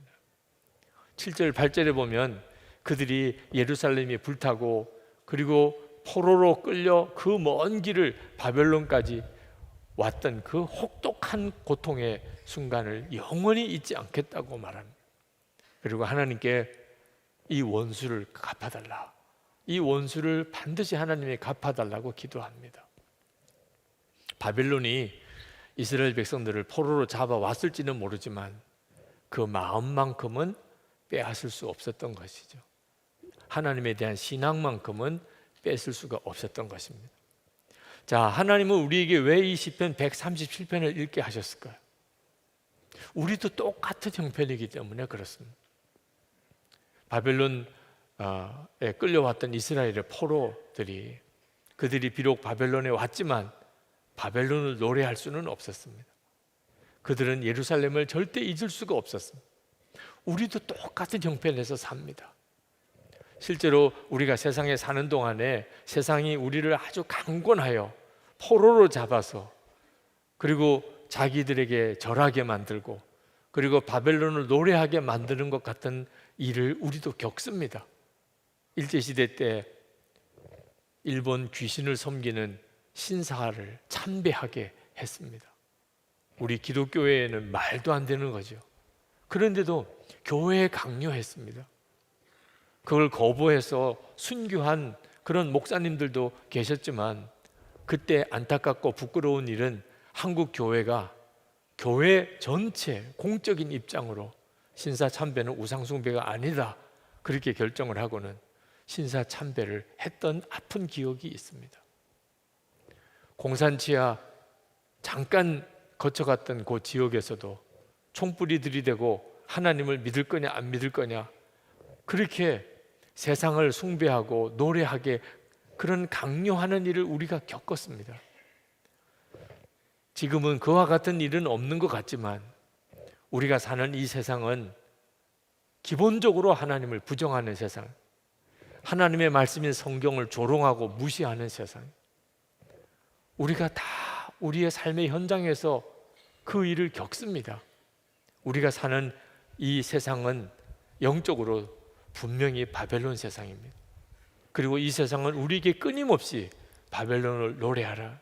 7절 8절에 보면 그들이 예루살렘이 불타고 그리고 포로로 끌려 그 먼 길을 바벨론까지 왔던 그 혹독한 고통의 순간을 영원히 잊지 않겠다고 말합니다. 그리고 하나님께 이 원수를 갚아달라. 이 원수를 반드시 하나님이 갚아달라고 기도합니다. 바벨론이 이스라엘 백성들을 포로로 잡아왔을지는 모르지만 그 마음만큼은 빼앗을 수 없었던 것이죠. 하나님에 대한 신앙만큼은 뺏을 수가 없었던 것입니다. 자, 하나님은 우리에게 왜 이 시편 137편을 읽게 하셨을까요? 우리도 똑같은 형편이기 때문에 그렇습니다. 바벨론에 끌려왔던 이스라엘의 포로들이, 그들이 비록 바벨론에 왔지만 바벨론을 노래할 수는 없었습니다. 그들은 예루살렘을 절대 잊을 수가 없었습니다. 우리도 똑같은 형편에서 삽니다. 실제로 우리가 세상에 사는 동안에 세상이 우리를 아주 강권하여 포로로 잡아서, 그리고 자기들에게 절하게 만들고, 그리고 바벨론을 노래하게 만드는 것 같은 일을 우리도 겪습니다. 일제시대 때 일본 귀신을 섬기는 신사를 참배하게 했습니다. 우리 기독교회에는 말도 안 되는 거죠. 그런데도 교회에 강요했습니다. 그걸 거부해서 순교한 그런 목사님들도 계셨지만, 그때 안타깝고 부끄러운 일은 한국 교회가 교회 전체 공적인 입장으로 신사 참배는 우상 숭배가 아니다, 그렇게 결정을 하고는 신사 참배를 했던 아픈 기억이 있습니다. 공산치하 잠깐 거쳐갔던 그 지역에서도 총불이 들이대고 하나님을 믿을 거냐 안 믿을 거냐, 그렇게 세상을 숭배하고 노래하게 그런 강요하는 일을 우리가 겪었습니다. 지금은 그와 같은 일은 없는 것 같지만 우리가 사는 이 세상은 기본적으로 하나님을 부정하는 세상, 하나님의 말씀인 성경을 조롱하고 무시하는 세상, 우리가 다 우리의 삶의 현장에서 그 일을 겪습니다. 우리가 사는 이 세상은 영적으로 분명히 바벨론 세상입니다. 그리고 이 세상은 우리에게 끊임없이 바벨론을 노래하라,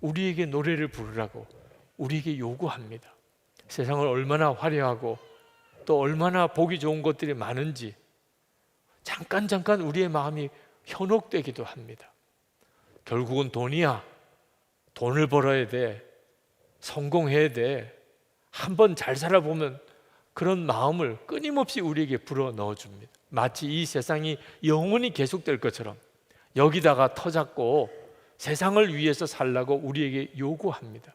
우리에게 노래를 부르라고 우리에게 요구합니다. 세상을 얼마나 화려하고 또 얼마나 보기 좋은 것들이 많은지 잠깐 우리의 마음이 현혹되기도 합니다. 결국은 돈이야, 돈을 벌어야 돼, 성공해야 돼, 한번 잘 살아보면, 그런 마음을 끊임없이 우리에게 불어넣어 줍니다. 마치 이 세상이 영원히 계속될 것처럼 여기다가 터잡고 세상을 위해서 살라고 우리에게 요구합니다.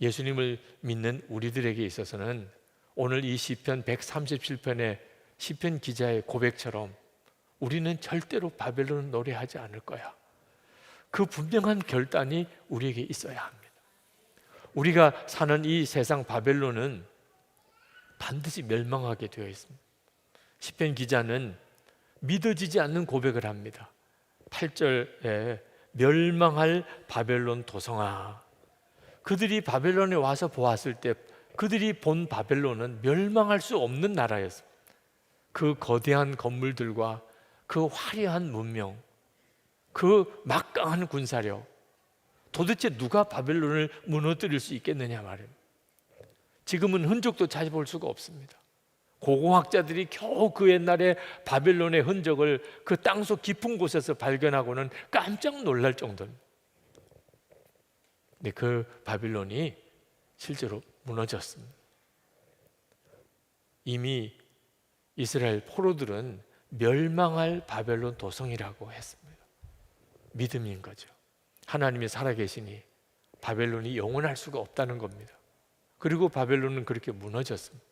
예수님을 믿는 우리들에게 있어서는 오늘 이 시편 137편의 시편 기자의 고백처럼 우리는 절대로 바벨론을 노래하지 않을 거야, 그 분명한 결단이 우리에게 있어야 합니다. 우리가 사는 이 세상 바벨론은 반드시 멸망하게 되어 있습니다. 시편 기자는 믿어지지 않는 고백을 합니다. 8절에 멸망할 바벨론 도성아, 그들이 바벨론에 와서 보았을 때 그들이 본 바벨론은 멸망할 수 없는 나라였습니다. 그 거대한 건물들과 그 화려한 문명, 그 막강한 군사력, 도대체 누가 바벨론을 무너뜨릴 수 있겠느냐 말입니다. 지금은 흔적도 찾아볼 수가 없습니다. 고고학자들이 겨우 그 옛날에 바벨론의 흔적을 그 땅속 깊은 곳에서 발견하고는 깜짝 놀랄 정도입니다. 근데 그 바벨론이 실제로 무너졌습니다. 이미 이스라엘 포로들은 멸망할 바벨론 도성이라고 했습니다. 믿음인 거죠. 하나님이 살아계시니 바벨론이 영원할 수가 없다는 겁니다. 그리고 바벨론은 그렇게 무너졌습니다.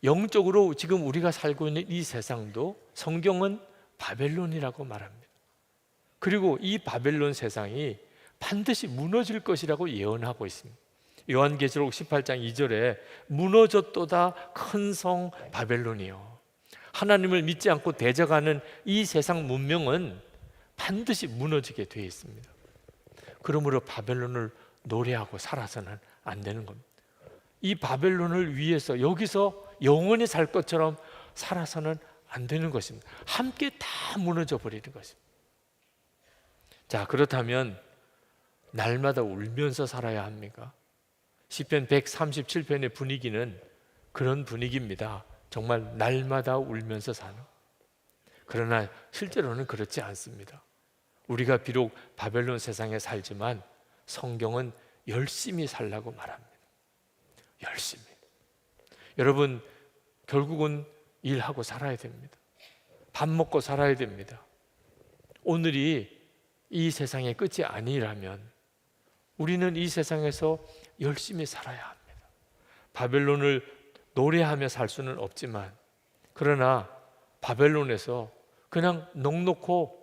영적으로 지금 우리가 살고 있는 이 세상도 성경은 바벨론이라고 말합니다. 그리고 이 바벨론 세상이 반드시 무너질 것이라고 예언하고 있습니다. 요한계시록 18장 2절에 무너졌도다 큰 성 바벨론이요, 하나님을 믿지 않고 대적하는 이 세상 문명은 반드시 무너지게 되어 있습니다. 그러므로 바벨론을 노래하고 살아서는 안 되는 겁니다. 이 바벨론을 위해서 여기서 영원히 살 것처럼 살아서는 안 되는 것입니다. 함께 다 무너져 버리는 것입니다. 자, 그렇다면 날마다 울면서 살아야 합니까? 시편 137편의 분위기는 그런 분위기입니다. 정말 날마다 울면서 사는. 그러나 실제로는 그렇지 않습니다. 우리가 비록 바벨론 세상에 살지만 성경은 열심히 살라고 말합니다. 열심히. 여러분, 결국은 일하고 살아야 됩니다. 밥 먹고 살아야 됩니다. 오늘이 이 세상의 끝이 아니라면 우리는 이 세상에서 열심히 살아야 합니다. 바벨론을 노래하며 살 수는 없지만, 그러나 바벨론에서 그냥 넋놓고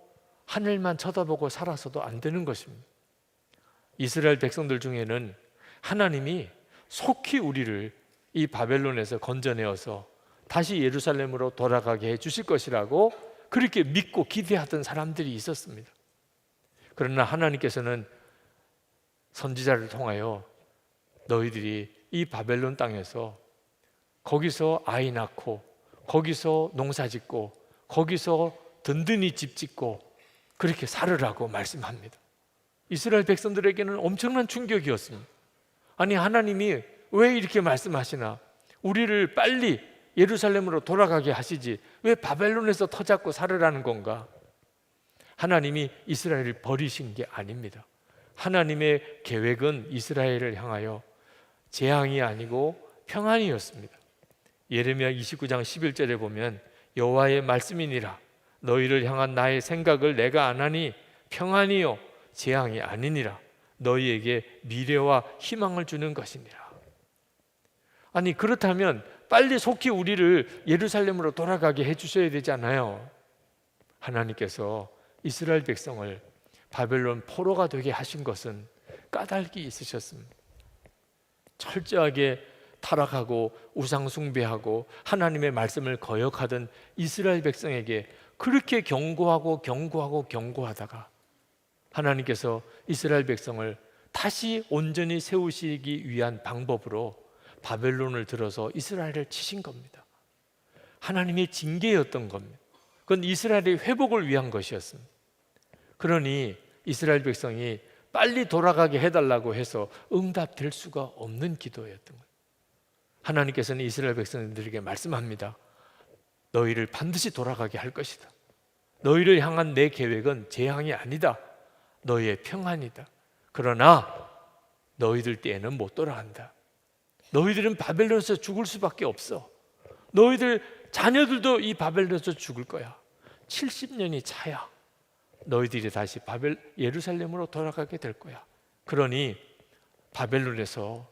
하늘만 쳐다보고 살아서도 안 되는 것입니다. 이스라엘 백성들 중에는 하나님이 속히 우리를 이 바벨론에서 건져내어서 다시 예루살렘으로 돌아가게 해 주실 것이라고 그렇게 믿고 기대하던 사람들이 있었습니다. 그러나 하나님께서는 선지자를 통하여 너희들이 이 바벨론 땅에서 거기서 아이 낳고 거기서 농사 짓고 거기서 든든히 집 짓고 그렇게 살으라고 말씀합니다. 이스라엘 백성들에게는 엄청난 충격이었습니다. 아니, 하나님이 왜 이렇게 말씀하시나? 우리를 빨리 예루살렘으로 돌아가게 하시지 왜 바벨론에서 터잡고 살으라는 건가? 하나님이 이스라엘을 버리신 게 아닙니다. 하나님의 계획은 이스라엘을 향하여 재앙이 아니고 평안이었습니다. 예레미야 29장 11절에 보면 여호와의 말씀이니라 너희를 향한 나의 생각을 내가 아나니 평안이요 재앙이 아니니라 너희에게 미래와 희망을 주는 것이니라. 아니, 그렇다면 빨리 속히 우리를 예루살렘으로 돌아가게 해주셔야 되잖아요. 하나님께서 이스라엘 백성을 바벨론 포로가 되게 하신 것은 까닭이 있으셨습니다. 철저하게 타락하고 우상 숭배하고 하나님의 말씀을 거역하던 이스라엘 백성에게 그렇게 경고하다가 하나님께서 이스라엘 백성을 다시 온전히 세우시기 위한 방법으로 바벨론을 들어서 이스라엘을 치신 겁니다. 하나님의 징계였던 겁니다. 그건 이스라엘의 회복을 위한 것이었습니다. 그러니 이스라엘 백성이 빨리 돌아가게 해달라고 해서 응답될 수가 없는 기도였던 거예요. 하나님께서는 이스라엘 백성들에게 말씀합니다. 너희를 반드시 돌아가게 할 것이다. 너희를 향한 내 계획은 재앙이 아니다. 너희의 평안이다. 그러나 너희들 때에는 못 돌아간다. 너희들은 바벨론에서 죽을 수밖에 없어. 너희들 자녀들도 이 바벨론에서 죽을 거야. 70년이 차야 너희들이 다시 예루살렘으로 돌아가게 될 거야. 그러니 바벨론에서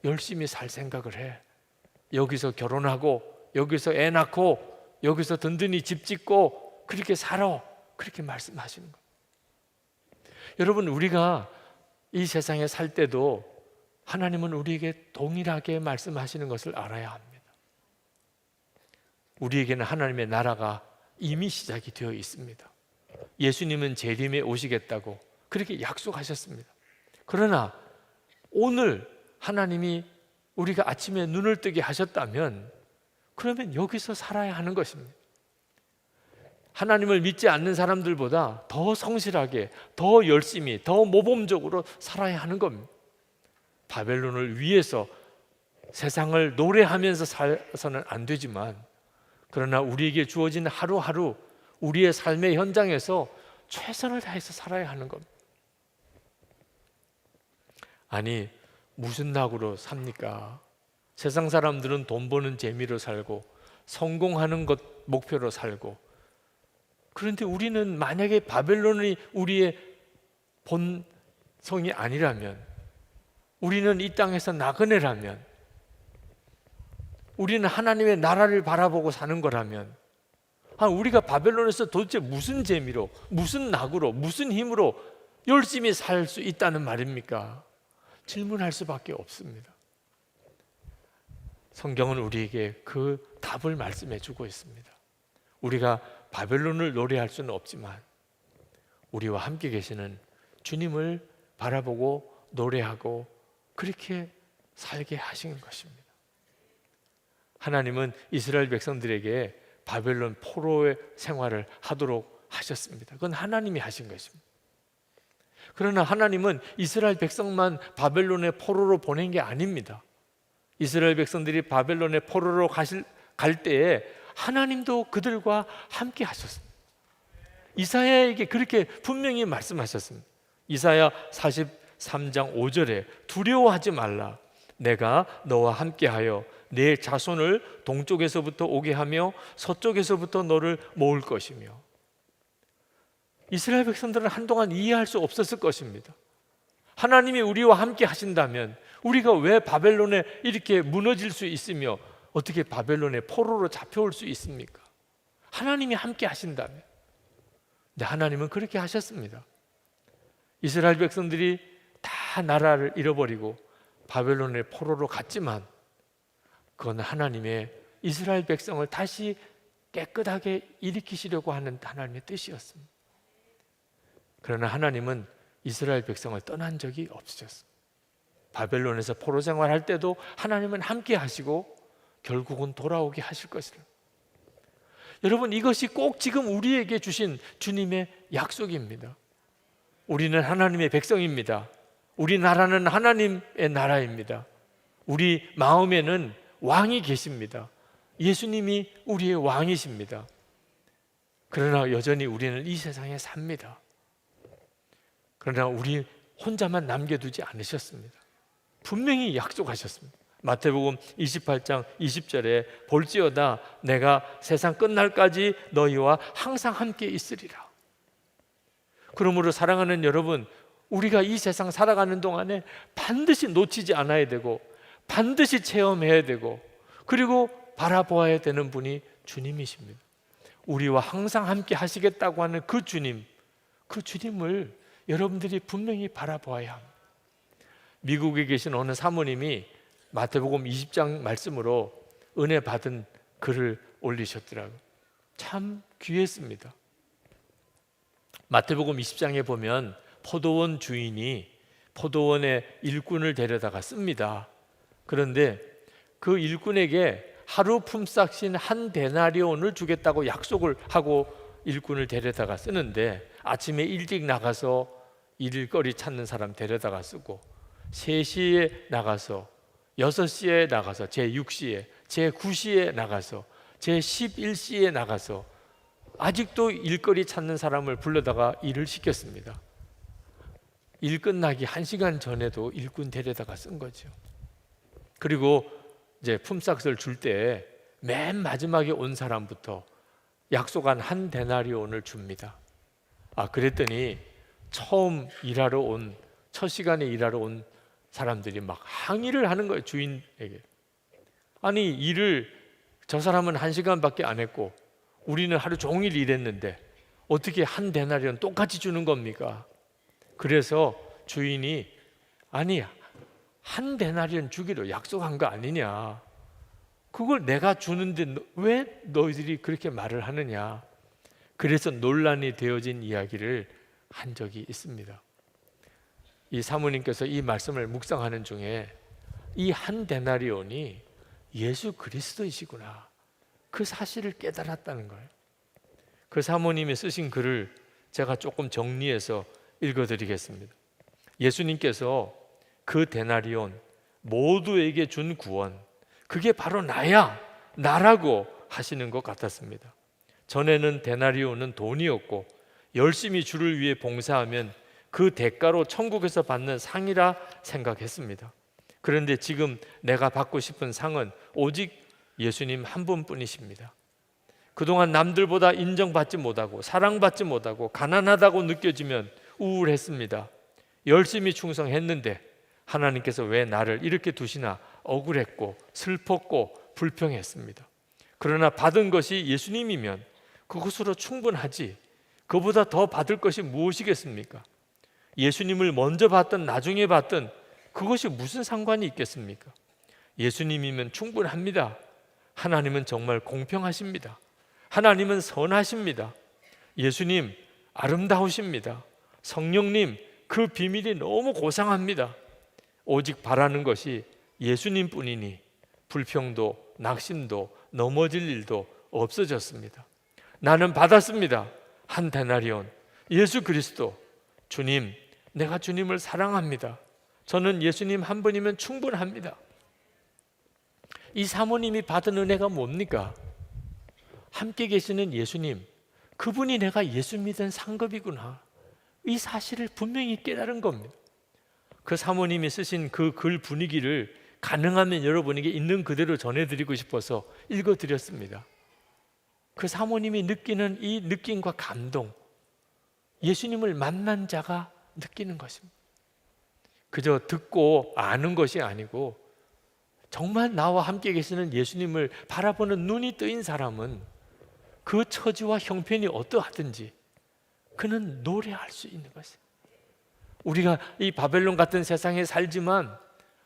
열심히 살 생각을 해. 여기서 결혼하고 여기서 애 낳고 여기서 든든히 집 짓고 그렇게 살아. 그렇게 말씀하시는 거예요. 여러분, 우리가 이 세상에 살 때도 하나님은 우리에게 동일하게 말씀하시는 것을 알아야 합니다. 우리에게는 하나님의 나라가 이미 시작이 되어 있습니다. 예수님은 재림에 오시겠다고 그렇게 약속하셨습니다. 그러나 오늘 하나님이 우리가 아침에 눈을 뜨게 하셨다면 그러면 여기서 살아야 하는 것입니다. 하나님을 믿지 않는 사람들보다 더 성실하게, 더 열심히, 더 모범적으로 살아야 하는 겁니다. 바벨론을 위해서 세상을 노래하면서 살아서는 안 되지만, 그러나 우리에게 주어진 하루하루 우리의 삶의 현장에서 최선을 다해서 살아야 하는 겁니다. 아니, 무슨 낙으로 삽니까? 세상 사람들은 돈 버는 재미로 살고 성공하는 것 목표로 살고, 그런데 우리는 만약에 바벨론이 우리의 본성이 아니라면, 우리는 이 땅에서 나그네라면, 우리는 하나님의 나라를 바라보고 사는 거라면, 우리가 바벨론에서 도대체 무슨 재미로, 무슨 낙으로, 무슨 힘으로 열심히 살 수 있다는 말입니까? 질문할 수밖에 없습니다. 성경은 우리에게 그 답을 말씀해 주고 있습니다. 우리가 바벨론을 노래할 수는 없지만 우리와 함께 계시는 주님을 바라보고 노래하고 그렇게 살게 하신 것입니다. 하나님은 이스라엘 백성들에게 바벨론 포로의 생활을 하도록 하셨습니다. 그건 하나님이 하신 것입니다. 그러나 하나님은 이스라엘 백성만 바벨론의 포로로 보낸 게 아닙니다. 이스라엘 백성들이 바벨론의 포로로 갈 때에 하나님도 그들과 함께 하셨습니다. 이사야에게 그렇게 분명히 말씀하셨습니다. 이사야 43장 5절에 두려워하지 말라. 내가 너와 함께하여 내 자손을 동쪽에서부터 오게 하며 서쪽에서부터 너를 모을 것이며. 이스라엘 백성들은 한동안 이해할 수 없었을 것입니다. 하나님이 우리와 함께 하신다면 우리가 왜 바벨론에 이렇게 무너질 수 있으며 어떻게 바벨론의 포로로 잡혀올 수 있습니까? 하나님이 함께 하신다면. 근데 하나님은 그렇게 하셨습니다. 이스라엘 백성들이 다 나라를 잃어버리고 바벨론의 포로로 갔지만 그건 하나님의 이스라엘 백성을 다시 깨끗하게 일으키시려고 하는 하나님의 뜻이었습니다. 그러나 하나님은 이스라엘 백성을 떠난 적이 없으셨습니다. 바벨론에서 포로 생활할 때도 하나님은 함께 하시고 결국은 돌아오게 하실 것이라. 여러분, 이것이 꼭 지금 우리에게 주신 주님의 약속입니다. 우리는 하나님의 백성입니다. 우리나라는 하나님의 나라입니다. 우리 마음에는 왕이 계십니다. 예수님이 우리의 왕이십니다. 그러나 여전히 우리는 이 세상에 삽니다. 그러나 우리 혼자만 남겨두지 않으셨습니다. 분명히 약속하셨습니다. 마태복음 28장 20절에 볼지어다 내가 세상 끝날까지 너희와 항상 함께 있으리라. 그러므로 사랑하는 여러분, 우리가 이 세상 살아가는 동안에 반드시 놓치지 않아야 되고 반드시 체험해야 되고 그리고 바라보아야 되는 분이 주님이십니다. 우리와 항상 함께 하시겠다고 하는 그 주님, 그 주님을 여러분들이 분명히 바라보아야 합니다. 미국에 계신 어느 사모님이 마태복음 20장 말씀으로 은혜 받은 글을 올리셨더라고요. 참 귀했습니다. 마태복음 20장에 보면 포도원 주인이 포도원의 일꾼을 데려다가 씁니다. 그런데 그 일꾼에게 하루 품삯인 한 데나리온을 주겠다고 약속을 하고 일꾼을 데려다가 쓰는데 아침에 일찍 나가서 일거리 찾는 사람 데려다가 쓰고 3시에 나가서 6시에 나가서 제6시에 제9시에 나가서 제11시에 나가서 아직도 일거리 찾는 사람을 불러다가 일을 시켰습니다. 일 끝나기 1시간 전에도 일꾼 데려다가 쓴 거죠. 그리고 이제 품삯을 줄 때 맨 마지막에 온 사람부터 약속한 한 데나리온을 줍니다. 그랬더니 처음 일하러 온 첫 시간에 일하러 온 사람들이 막 항의를 하는 거예요. 주인에게. 아니 일을 저 사람은 1시간밖에 안 했고 우리는 하루 종일 일했는데 어떻게 한 데나리온 똑같이 주는 겁니까? 그래서 주인이 아니 한 데나리온 주기로 약속한 거 아니냐, 그걸 내가 주는데 왜 너희들이 그렇게 말을 하느냐. 그래서 논란이 되어진 이야기를 한 적이 있습니다. 이 사모님께서 이 말씀을 묵상하는 중에 이 한 데나리온이 예수 그리스도이시구나, 그 사실을 깨달았다는 거예요. 그 사모님이 쓰신 글을 제가 조금 정리해서 읽어드리겠습니다. 예수님께서 그 데나리온 모두에게 준 구원, 그게 바로 나라고 하시는 것 같았습니다. 전에는 데나리온은 돈이었고 열심히 주를 위해 봉사하면 그 대가로 천국에서 받는 상이라 생각했습니다. 그런데 지금 내가 받고 싶은 상은 오직 예수님 한 분뿐이십니다. 그동안 남들보다 인정받지 못하고 사랑받지 못하고 가난하다고 느껴지면 우울했습니다. 열심히 충성했는데 하나님께서 왜 나를 이렇게 두시나 억울했고 슬펐고 불평했습니다. 그러나 받은 것이 예수님이면 그것으로 충분하지 그보다 더 받을 것이 무엇이겠습니까? 예수님을 먼저 받든 나중에 받든 그것이 무슨 상관이 있겠습니까? 예수님이면 충분합니다. 하나님은 정말 공평하십니다. 하나님은 선하십니다. 예수님 아름다우십니다. 성령님 그 비밀이 너무 고상합니다. 오직 바라는 것이 예수님 뿐이니 불평도 낙심도 넘어질 일도 없어졌습니다. 나는 받았습니다. 한 데나리온 예수 그리스도. 주님, 내가 주님을 사랑합니다. 저는 예수님 한 분이면 충분합니다. 이 사모님이 받은 은혜가 뭡니까? 함께 계시는 예수님, 그분이 내가 예수 믿은 상급이구나, 이 사실을 분명히 깨달은 겁니다. 그 사모님이 쓰신 그 글 분위기를 가능하면 여러분에게 있는 그대로 전해드리고 싶어서 읽어드렸습니다. 그 사모님이 느끼는 이 느낌과 감동, 예수님을 만난 자가 느끼는 것입니다. 그저 듣고 아는 것이 아니고 정말 나와 함께 계시는 예수님을 바라보는 눈이 뜨인 사람은 그 처지와 형편이 어떠하든지 그는 노래할 수 있는 것입니다. 우리가 이 바벨론 같은 세상에 살지만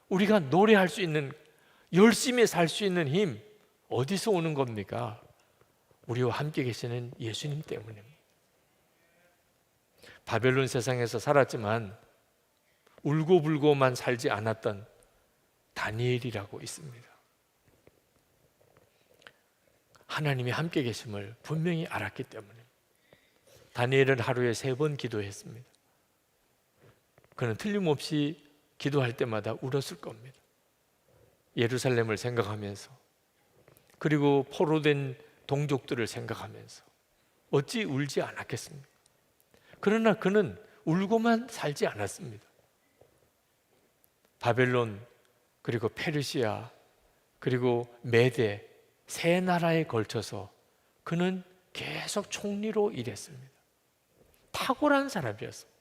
우리가 노래할 수 있는, 열심히 살 수 있는 힘 어디서 오는 겁니까? 우리와 함께 계시는 예수님 때문입니다. 바벨론 세상에서 살았지만 울고불고만 살지 않았던 다니엘이라고 있습니다. 하나님이 함께 계심을 분명히 알았기 때문에 다니엘은 하루에 3번 기도했습니다. 그는 틀림없이 기도할 때마다 울었을 겁니다. 예루살렘을 생각하면서, 그리고 포로된 동족들을 생각하면서 어찌 울지 않았겠습니까? 그러나 그는 울고만 살지 않았습니다. 바벨론, 그리고 페르시아, 그리고 메대, 3나라에 걸쳐서 그는 계속 총리로 일했습니다. 탁월한 사람이었습니다.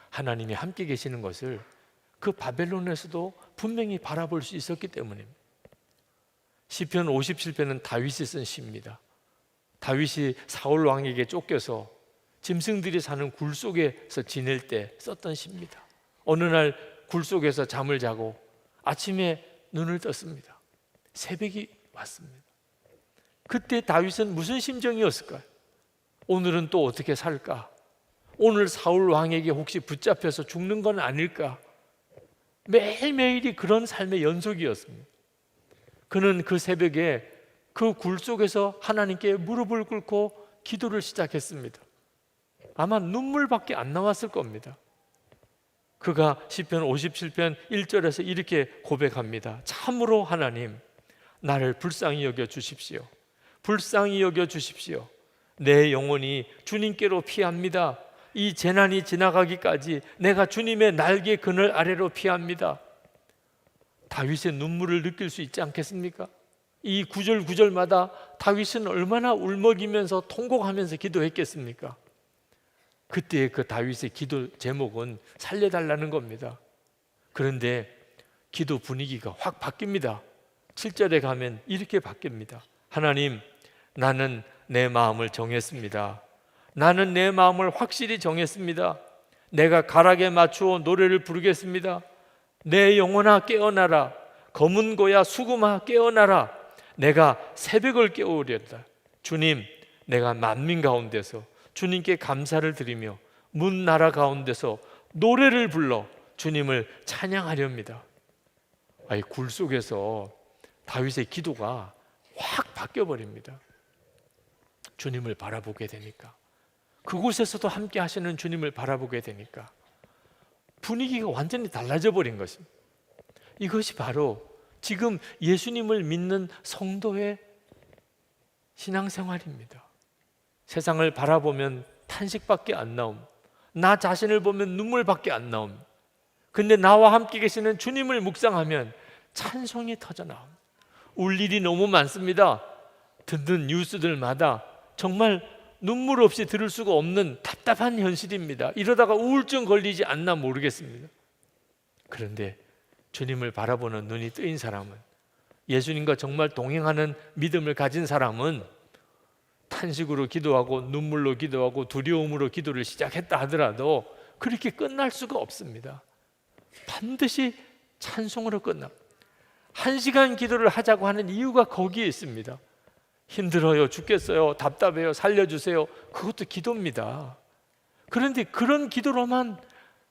하나님이 함께 계시는 것을 그 바벨론에서도 분명히 바라볼 수 있었기 때문입니다. 시편 57편은 다윗이 쓴 시입니다. 다윗이 사울 왕에게 쫓겨서 짐승들이 사는 굴 속에서 지낼 때 썼던 시입니다. 어느 날 굴 속에서 잠을 자고 아침에 눈을 떴습니다. 새벽이 왔습니다. 그때 다윗은 무슨 심정이었을까요? 오늘은 또 어떻게 살까? 오늘 사울 왕에게 혹시 붙잡혀서 죽는 건 아닐까? 매일매일이 그런 삶의 연속이었습니다. 그는 그 새벽에 그 굴 속에서 하나님께 무릎을 꿇고 기도를 시작했습니다. 아마 눈물밖에 안 나왔을 겁니다. 그가 시편 57편 1절에서 이렇게 고백합니다. 참으로 하나님, 나를 불쌍히 여겨 주십시오. 불쌍히 여겨 주십시오. 내 영혼이 주님께로 피합니다. 이 재난이 지나가기까지 내가 주님의 날개 그늘 아래로 피합니다. 다윗의 눈물을 느낄 수 있지 않겠습니까? 이 구절 구절마다 다윗은 얼마나 울먹이면서 통곡하면서 기도했겠습니까? 그때 그 다윗의 기도 제목은 살려달라는 겁니다. 그런데 기도 분위기가 확 바뀝니다. 7절에 가면 이렇게 바뀝니다. 하나님, 나는 내 마음을 정했습니다. 나는 내 마음을 확실히 정했습니다. 내가 가락에 맞추어 노래를 부르겠습니다. 내 영혼아 깨어나라. 검은 고야 수금아 깨어나라. 내가 새벽을 깨우렸다. 주님, 내가 만민 가운데서 주님께 감사를 드리며 문 나라 가운데서 노래를 불러 주님을 찬양하렵니다. 아니, 굴 속에서 다윗의 기도가 확 바뀌어버립니다. 주님을 바라보게 되니까, 그곳에서도 함께 하시는 주님을 바라보게 되니까 분위기가 완전히 달라져 버린 것입니다. 이것이 바로 지금 예수님을 믿는 성도의 신앙생활입니다. 세상을 바라보면 탄식밖에 안 나옴, 나 자신을 보면 눈물밖에 안 나옴. 근데 나와 함께 계시는 주님을 묵상하면 찬송이 터져나옴. 울 일이 너무 많습니다. 듣는 뉴스들마다 정말 눈물 없이 들을 수가 없는 답답한 현실입니다. 이러다가 우울증 걸리지 않나 모르겠습니다. 그런데 주님을 바라보는 눈이 뜨인 사람은, 예수님과 정말 동행하는 믿음을 가진 사람은 탄식으로 기도하고 눈물로 기도하고 두려움으로 기도를 시작했다 하더라도 그렇게 끝날 수가 없습니다. 반드시 찬송으로 끝나. 1시간 기도를 하자고 하는 이유가 거기에 있습니다. 힘들어요, 죽겠어요, 답답해요, 살려주세요. 그것도 기도입니다. 그런데 그런 기도로만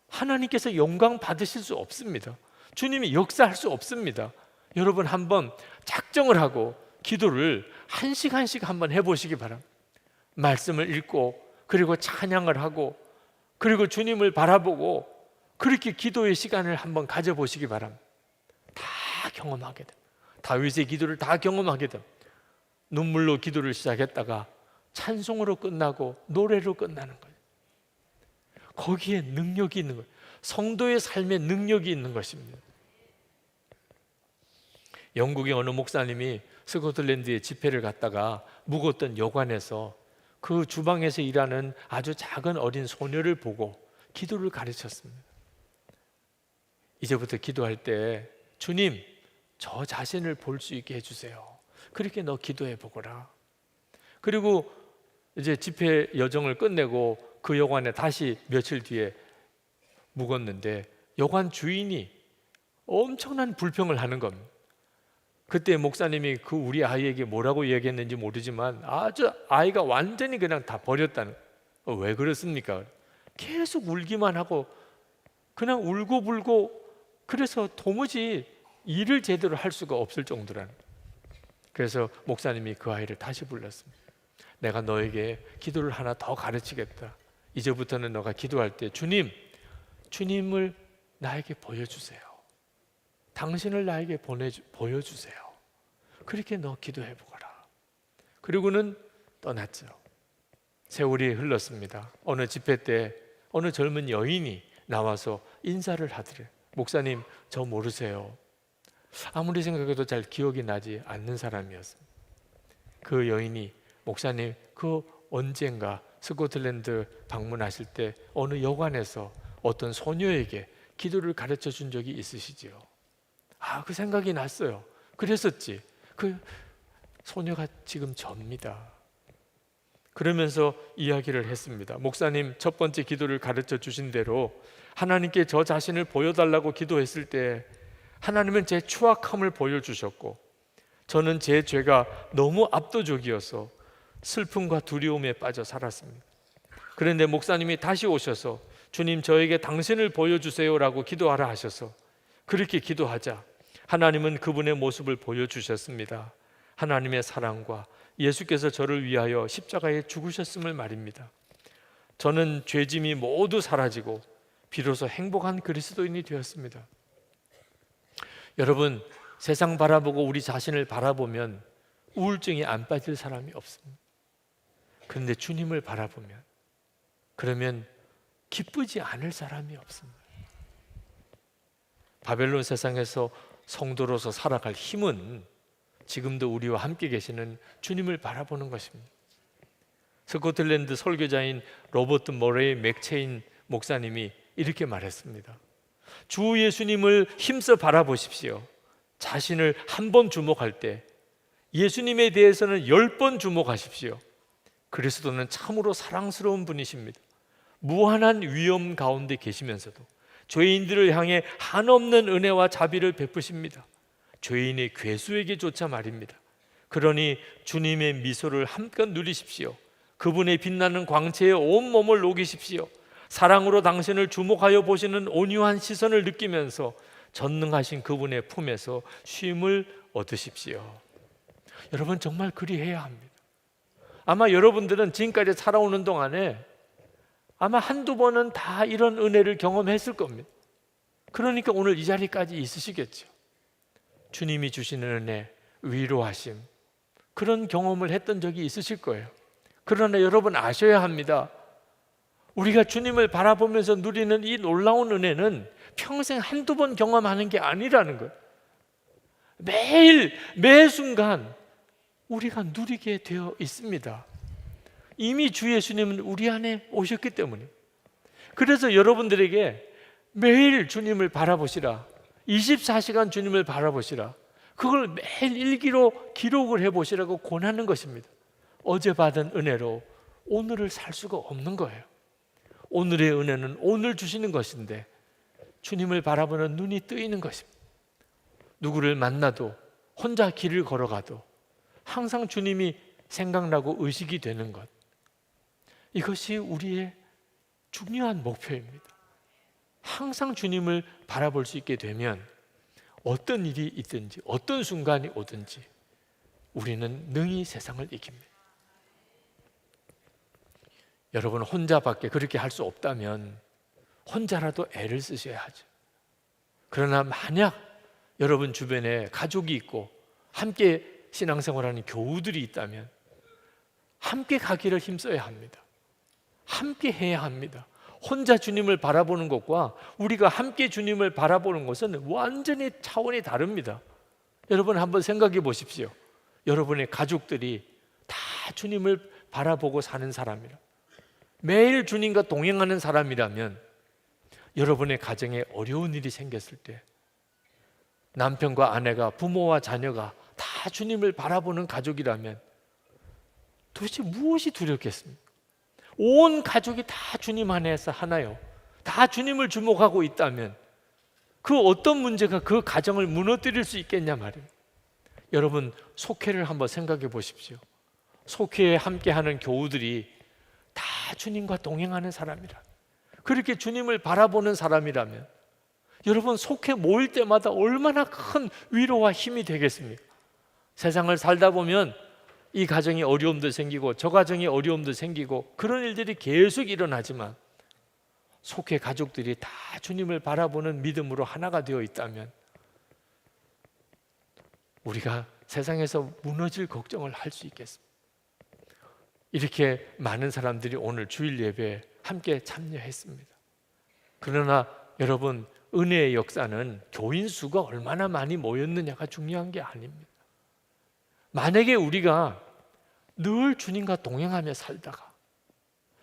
하나님께서 영광 받으실 수 없습니다. 주님이 역사할 수 없습니다. 여러분 한번 작정을 하고 기도를 1시간씩 한번 해보시기 바랍니다. 말씀을 읽고, 그리고 찬양을 하고, 그리고 주님을 바라보고, 그렇게 기도의 시간을 한번 가져보시기 바랍니다. 다 경험하게 됩니다. 다윗의 기도를 다 경험하게 됩니다. 눈물로 기도를 시작했다가 찬송으로 끝나고 노래로 끝나는 거예요. 거기에 능력이 있는 거예요. 성도의 삶에 능력이 있는 것입니다. 영국의 어느 목사님이 스코틀랜드에 집회를 갔다가 묵었던 여관에서 그 주방에서 일하는 아주 작은 어린 소녀를 보고 기도를 가르쳤습니다. 이제부터 기도할 때 주님, 저 자신을 볼 수 있게 해주세요. 그렇게 너 기도해 보거라. 그리고 이제 집회 여정을 끝내고 그 여관에 다시 며칠 뒤에 묵었는데 여관 주인이 엄청난 불평을 하는 겁니다. 그때 목사님이 그 우리 아이에게 뭐라고 얘기했는지 모르지만 아주 아이가 완전히 그냥 다 버렸다는. 왜 그렇습니까? 계속 울기만 하고 그냥 울고불고, 그래서 도무지 일을 제대로 할 수가 없을 정도라는. 그래서 목사님이 그 아이를 다시 불렀습니다. 내가 너에게 기도를 하나 더 가르치겠다. 이제부터는 너가 기도할 때 주님을 나에게 보여주세요. 당신을 나에게 보여주세요. 그렇게 너 기도해 보거라. 그리고는 떠났죠. 세월이 흘렀습니다. 어느 집회 때 어느 젊은 여인이 나와서 인사를 하더래요. 목사님, 저 모르세요. 아무리 생각해도 잘 기억이 나지 않는 사람이었습니다. 그 여인이 목사님, 그 언젠가 스코틀랜드 방문하실 때 어느 여관에서 어떤 소녀에게 기도를 가르쳐 준 적이 있으시지요? 그 생각이 났어요. 그랬었지. 그 소녀가 지금 접니다. 그러면서 이야기를 했습니다. 목사님, 첫 번째 기도를 가르쳐 주신 대로 하나님께 저 자신을 보여달라고 기도했을 때 하나님은 제 추악함을 보여주셨고, 저는 제 죄가 너무 압도적이어서 슬픔과 두려움에 빠져 살았습니다. 그런데 목사님이 다시 오셔서 주님, 저에게 당신을 보여주세요라고 기도하라 하셔서 그렇게 기도하자 하나님은 그분의 모습을 보여주셨습니다. 하나님의 사랑과 예수께서 저를 위하여 십자가에 죽으셨음을 말입니다. 저는 죄짐이 모두 사라지고 비로소 행복한 그리스도인이 되었습니다. 여러분, 세상 바라보고 우리 자신을 바라보면 우울증이 안 빠질 사람이 없습니다. 그런데 주님을 바라보면, 그러면 기쁘지 않을 사람이 없습니다. 바벨론 세상에서 성도로서 살아갈 힘은 지금도 우리와 함께 계시는 주님을 바라보는 것입니다. 스코틀랜드 설교자인 로버트 머레이 맥체인 목사님이 이렇게 말했습니다. 주 예수님을 힘써 바라보십시오. 자신을 한 번 주목할 때 예수님에 대해서는 10번 주목하십시오. 그리스도는 참으로 사랑스러운 분이십니다. 무한한 위험 가운데 계시면서도 죄인들을 향해 한없는 은혜와 자비를 베푸십니다. 죄인의 괴수에게조차 말입니다. 그러니 주님의 미소를 한껏 누리십시오. 그분의 빛나는 광채에 온몸을 녹이십시오. 사랑으로 당신을 주목하여 보시는 온유한 시선을 느끼면서 전능하신 그분의 품에서 쉼을 얻으십시오. 여러분, 정말 그리해야 합니다. 아마 여러분들은 지금까지 살아오는 동안에 아마 한두 번은 다 이런 은혜를 경험했을 겁니다. 그러니까 오늘 이 자리까지 있으시겠죠. 주님이 주시는 은혜, 위로하심, 그런 경험을 했던 적이 있으실 거예요. 그러나 여러분 아셔야 합니다. 우리가 주님을 바라보면서 누리는 이 놀라운 은혜는 평생 한두 번 경험하는 게 아니라는 거예요. 매일 매 순간 우리가 누리게 되어 있습니다. 이미 주 예수님은 우리 안에 오셨기 때문에. 그래서 여러분들에게 매일 주님을 바라보시라, 24시간 주님을 바라보시라, 그걸 매일 일기로 기록을 해보시라고 권하는 것입니다. 어제 받은 은혜로 오늘을 살 수가 없는 거예요. 오늘의 은혜는 오늘 주시는 것인데 주님을 바라보는 눈이 뜨이는 것입니다. 누구를 만나도, 혼자 길을 걸어가도 항상 주님이 생각나고 의식이 되는 것, 이것이 우리의 중요한 목표입니다. 항상 주님을 바라볼 수 있게 되면 어떤 일이 있든지 어떤 순간이 오든지 우리는 능히 세상을 이깁니다. 여러분, 혼자밖에 그렇게 할 수 없다면 혼자라도 애를 쓰셔야 하죠. 그러나 만약 여러분 주변에 가족이 있고 함께 신앙생활하는 교우들이 있다면 함께 가기를 힘써야 합니다. 함께 해야 합니다. 혼자 주님을 바라보는 것과 우리가 함께 주님을 바라보는 것은 완전히 차원이 다릅니다. 여러분 한번 생각해 보십시오. 여러분의 가족들이 다 주님을 바라보고 사는 사람이라, 매일 주님과 동행하는 사람이라면 여러분의 가정에 어려운 일이 생겼을 때 남편과 아내가, 부모와 자녀가 다 주님을 바라보는 가족이라면 도대체 무엇이 두렵겠습니까? 온 가족이 다 주님 안에서 하나요, 다 주님을 주목하고 있다면 그 어떤 문제가 그 가정을 무너뜨릴 수 있겠냐 말이에요. 여러분 속회를 한번 생각해 보십시오. 속회에 함께하는 교우들이 다 주님과 동행하는 사람이라, 그렇게 주님을 바라보는 사람이라면 여러분 속회 모일 때마다 얼마나 큰 위로와 힘이 되겠습니까? 세상을 살다 보면 이 가정이 어려움도 생기고 저 가정이 어려움도 생기고 그런 일들이 계속 일어나지만 속회 가족들이 다 주님을 바라보는 믿음으로 하나가 되어 있다면 우리가 세상에서 무너질 걱정을 할 수 있겠습니다. 이렇게 많은 사람들이 오늘 주일 예배에 함께 참여했습니다. 그러나 여러분, 은혜의 역사는 교인 수가 얼마나 많이 모였느냐가 중요한 게 아닙니다. 만약에 우리가 늘 주님과 동행하며 살다가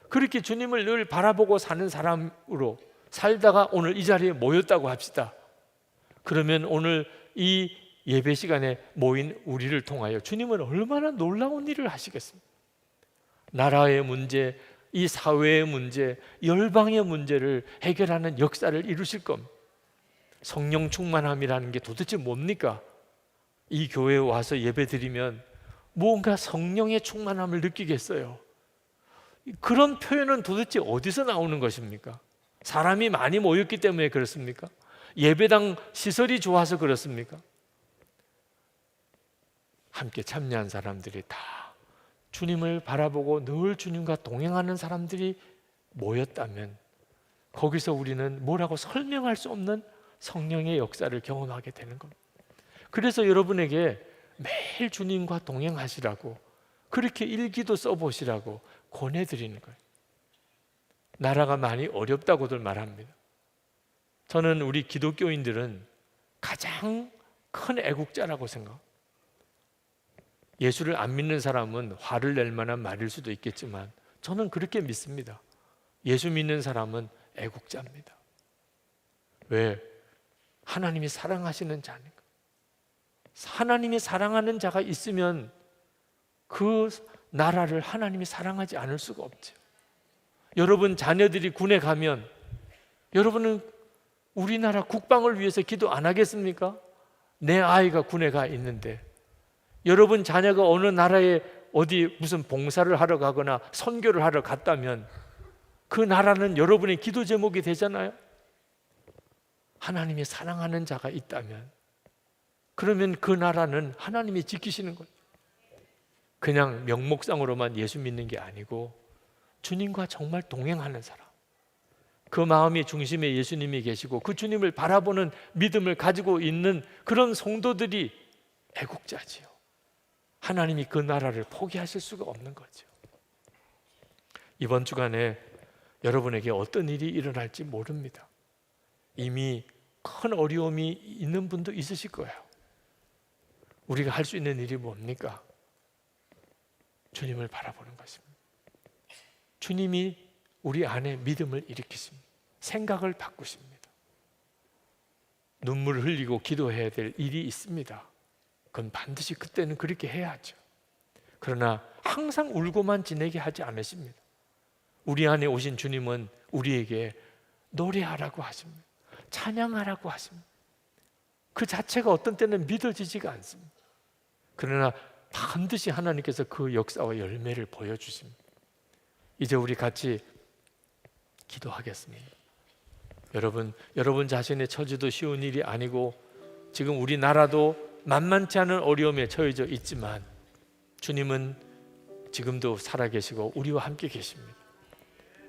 그렇게 주님을 늘 바라보고 사는 사람으로 살다가 오늘 이 자리에 모였다고 합시다. 그러면 오늘 이 예배 시간에 모인 우리를 통하여 주님은 얼마나 놀라운 일을 하시겠습니까? 나라의 문제, 이 사회의 문제, 열방의 문제를 해결하는 역사를 이루실 겁니다. 성령 충만함이라는 게 도대체 뭡니까? 이 교회에 와서 예배드리면 뭔가 성령의 충만함을 느끼겠어요. 그런 표현은 도대체 어디서 나오는 것입니까? 사람이 많이 모였기 때문에 그렇습니까? 예배당 시설이 좋아서 그렇습니까? 함께 참여한 사람들이 다 주님을 바라보고 늘 주님과 동행하는 사람들이 모였다면 거기서 우리는 뭐라고 설명할 수 없는 성령의 역사를 경험하게 되는 겁니다. 그래서 여러분에게 매일 주님과 동행하시라고 그렇게 일기도 써보시라고 권해드리는 거예요. 나라가 많이 어렵다고들 말합니다. 저는 우리 기독교인들은 가장 큰 애국자라고 생각합니다. 예수를 안 믿는 사람은 화를 낼 만한 말일 수도 있겠지만 저는 그렇게 믿습니다. 예수 믿는 사람은 애국자입니다. 왜? 하나님이 사랑하시는 자니까. 하나님이 사랑하는 자가 있으면 그 나라를 하나님이 사랑하지 않을 수가 없죠. 여러분 자녀들이 군에 가면 여러분은 우리나라 국방을 위해서 기도 안 하겠습니까? 내 아이가 군에 가 있는데 여러분 자녀가 어느 나라에 어디 무슨 봉사를 하러 가거나 선교를 하러 갔다면 그 나라는 여러분의 기도 제목이 되잖아요. 하나님이 사랑하는 자가 있다면 그러면 그 나라는 하나님이 지키시는 거예요. 그냥 명목상으로만 예수 믿는 게 아니고 주님과 정말 동행하는 사람, 그 마음이 중심에 예수님이 계시고 그 주님을 바라보는 믿음을 가지고 있는 그런 성도들이 애국자지요. 하나님이 그 나라를 포기하실 수가 없는 거죠. 이번 주간에 여러분에게 어떤 일이 일어날지 모릅니다. 이미 큰 어려움이 있는 분도 있으실 거예요. 우리가 할 수 있는 일이 뭡니까? 주님을 바라보는 것입니다. 주님이 우리 안에 믿음을 일으키십니다. 생각을 바꾸십니다. 눈물을 흘리고 기도해야 될 일이 있습니다. 그건 반드시 그때는 그렇게 해야죠. 그러나 항상 울고만 지내게 하지 않으십니다. 우리 안에 오신 주님은 우리에게 노래하라고 하십니다. 찬양하라고 하십니다. 그 자체가 어떤 때는 믿어지지가 않습니다. 그러나 반드시 하나님께서 그 역사와 열매를 보여주십니다. 이제 우리 같이 기도하겠습니다. 여러분 자신의 처지도 쉬운 일이 아니고 지금 우리나라도 만만치 않은 어려움에 처해져 있지만 주님은 지금도 살아계시고 우리와 함께 계십니다.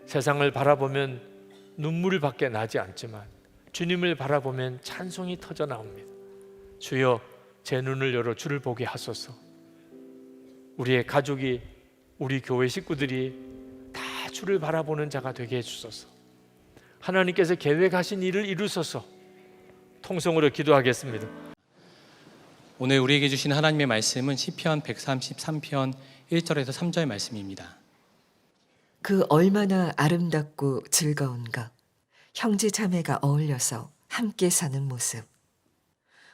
세상을 바라보면 눈물밖에 나지 않지만 주님을 바라보면 찬송이 터져 나옵니다. 주여 제 눈을 열어 주를 보게 하소서. 우리의 가족이 우리 교회 식구들이 다 주를 바라보는 자가 되게 해주소서. 하나님께서 계획하신 일을 이루소서. 통성으로 기도하겠습니다. 오늘 우리에게 주신 하나님의 말씀은 시편 133편 1절에서 3절 말씀입니다. 그 얼마나 아름답고 즐거운가. 형제 자매가 어울려서 함께 사는 모습.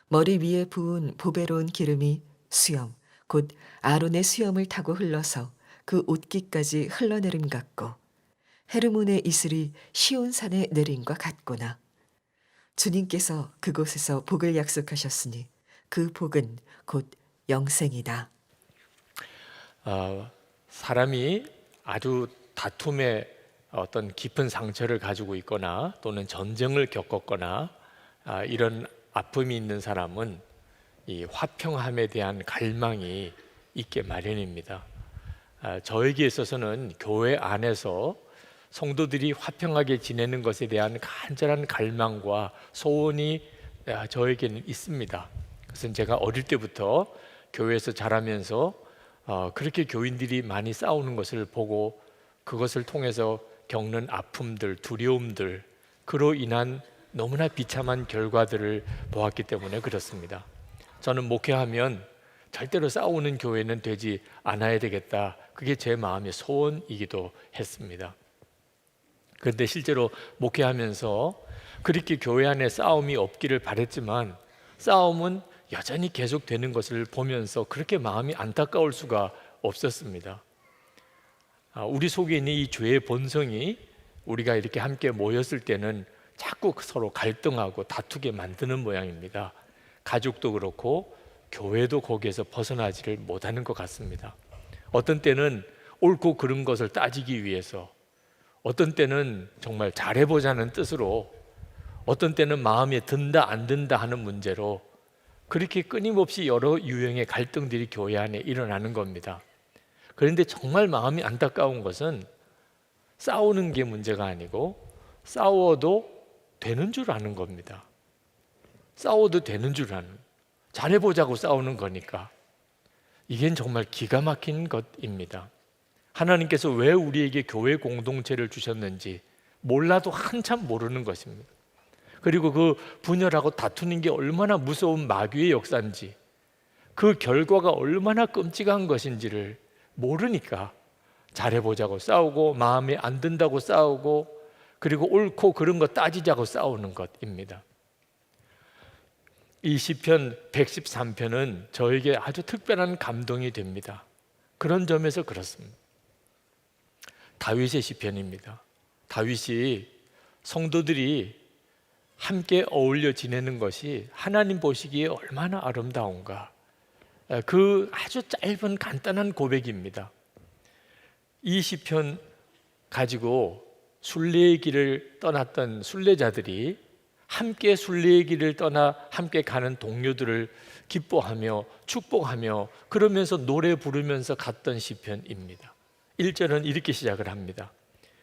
머리 위에 부은 보배로운 기름이 수염, 곧 아론의 수염을 타고 흘러서 그 옷깃까지 흘러내림 같고 헤르몬의 이슬이 시온산에 내림과 같구나. 주님께서 그곳에서 복을 약속하셨으니 그 복은 곧 영생이다. 사람이 아주 다툼의 어떤 깊은 상처를 가지고 있거나 또는 전쟁을 겪었거나 이런 아픔이 있는 사람은 이 화평함에 대한 갈망이 있게 마련입니다. 저에게 있어서는 교회 안에서 성도들이 화평하게 지내는 것에 대한 간절한 갈망과 소원이 저에게는 있습니다. 그것은 제가 어릴 때부터 교회에서 자라면서 그렇게 교인들이 많이 싸우는 것을 보고 그것을 통해서 겪는 아픔들, 두려움들, 그로 인한 너무나 비참한 결과들을 보았기 때문에 그렇습니다. 저는 목회하면 절대로 싸우는 교회는 되지 않아야 되겠다. 그게 제 마음의 소원이기도 했습니다. 그런데 실제로 목회하면서 그렇게 교회 안에 싸움이 없기를 바랬지만 싸움은 여전히 계속되는 것을 보면서 그렇게 마음이 안타까울 수가 없었습니다. 우리 속에 있는 이 죄의 본성이 우리가 이렇게 함께 모였을 때는 자꾸 서로 갈등하고 다투게 만드는 모양입니다. 가족도 그렇고 교회도 거기에서 벗어나지를 못하는 것 같습니다. 어떤 때는 옳고 그른 것을 따지기 위해서, 어떤 때는 정말 잘해보자는 뜻으로, 어떤 때는 마음에 든다 안 든다 하는 문제로 그렇게 끊임없이 여러 유형의 갈등들이 교회 안에 일어나는 겁니다. 그런데 정말 마음이 안타까운 것은 싸우는 게 문제가 아니고 싸워도 되는 줄 아는 겁니다. 싸워도 되는 줄 아는, 잘해보자고 싸우는 거니까. 이게 정말 기가 막힌 것입니다. 하나님께서 왜 우리에게 교회 공동체를 주셨는지 몰라도 한참 모르는 것입니다. 그리고 그 분열하고 다투는 게 얼마나 무서운 마귀의 역사인지, 그 결과가 얼마나 끔찍한 것인지를 모르니까 잘해보자고 싸우고 마음에 안 든다고 싸우고 그리고 옳고 그런 거 따지자고 싸우는 것입니다. 이 시편 113편은 저에게 아주 특별한 감동이 됩니다. 그런 점에서 그렇습니다. 다윗의 시편입니다. 다윗이 성도들이 함께 어울려 지내는 것이 하나님 보시기에 얼마나 아름다운가, 그 아주 짧은 간단한 고백입니다. 이 시편 가지고 순례의 길을 떠났던 순례자들이 함께 순례의 길을 떠나 함께 가는 동료들을 기뻐하며 축복하며 그러면서 노래 부르면서 갔던 시편입니다. 1절은 이렇게 시작을 합니다.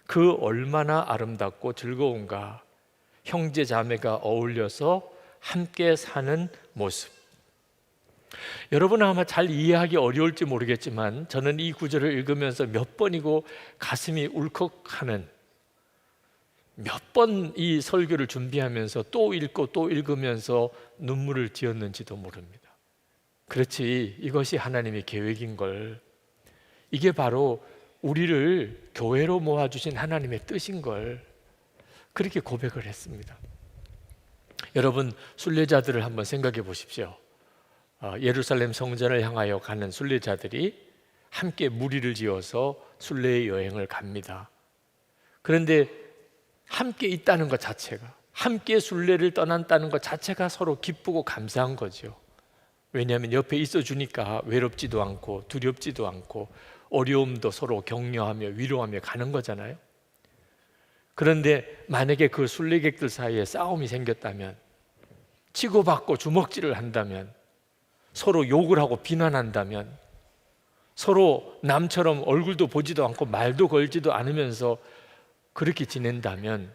그 얼마나 아름답고 즐거운가, 형제 자매가 어울려서 함께 사는 모습. 여러분은 아마 잘 이해하기 어려울지 모르겠지만 저는 이 구절을 읽으면서 몇 번이고 가슴이 울컥하는, 몇 번 이 설교를 준비하면서 또 읽고 또 읽으면서 눈물을 지었는지도 모릅니다. 그렇지, 이것이 하나님의 계획인 걸, 이게 바로 우리를 교회로 모아주신 하나님의 뜻인 걸, 그렇게 고백을 했습니다. 여러분, 순례자들을 한번 생각해 보십시오. 예루살렘 성전을 향하여 가는 순례자들이 함께 무리를 지어서 순례의 여행을 갑니다. 그런데 함께 있다는 것 자체가, 함께 순례를 떠난다는 것 자체가 서로 기쁘고 감사한 거죠. 왜냐하면 옆에 있어 주니까 외롭지도 않고 두렵지도 않고 어려움도 서로 격려하며 위로하며 가는 거잖아요. 그런데 만약에 그 순례객들 사이에 싸움이 생겼다면, 치고받고 주먹질을 한다면, 서로 욕을 하고 비난한다면, 서로 남처럼 얼굴도 보지도 않고 말도 걸지도 않으면서 그렇게 지낸다면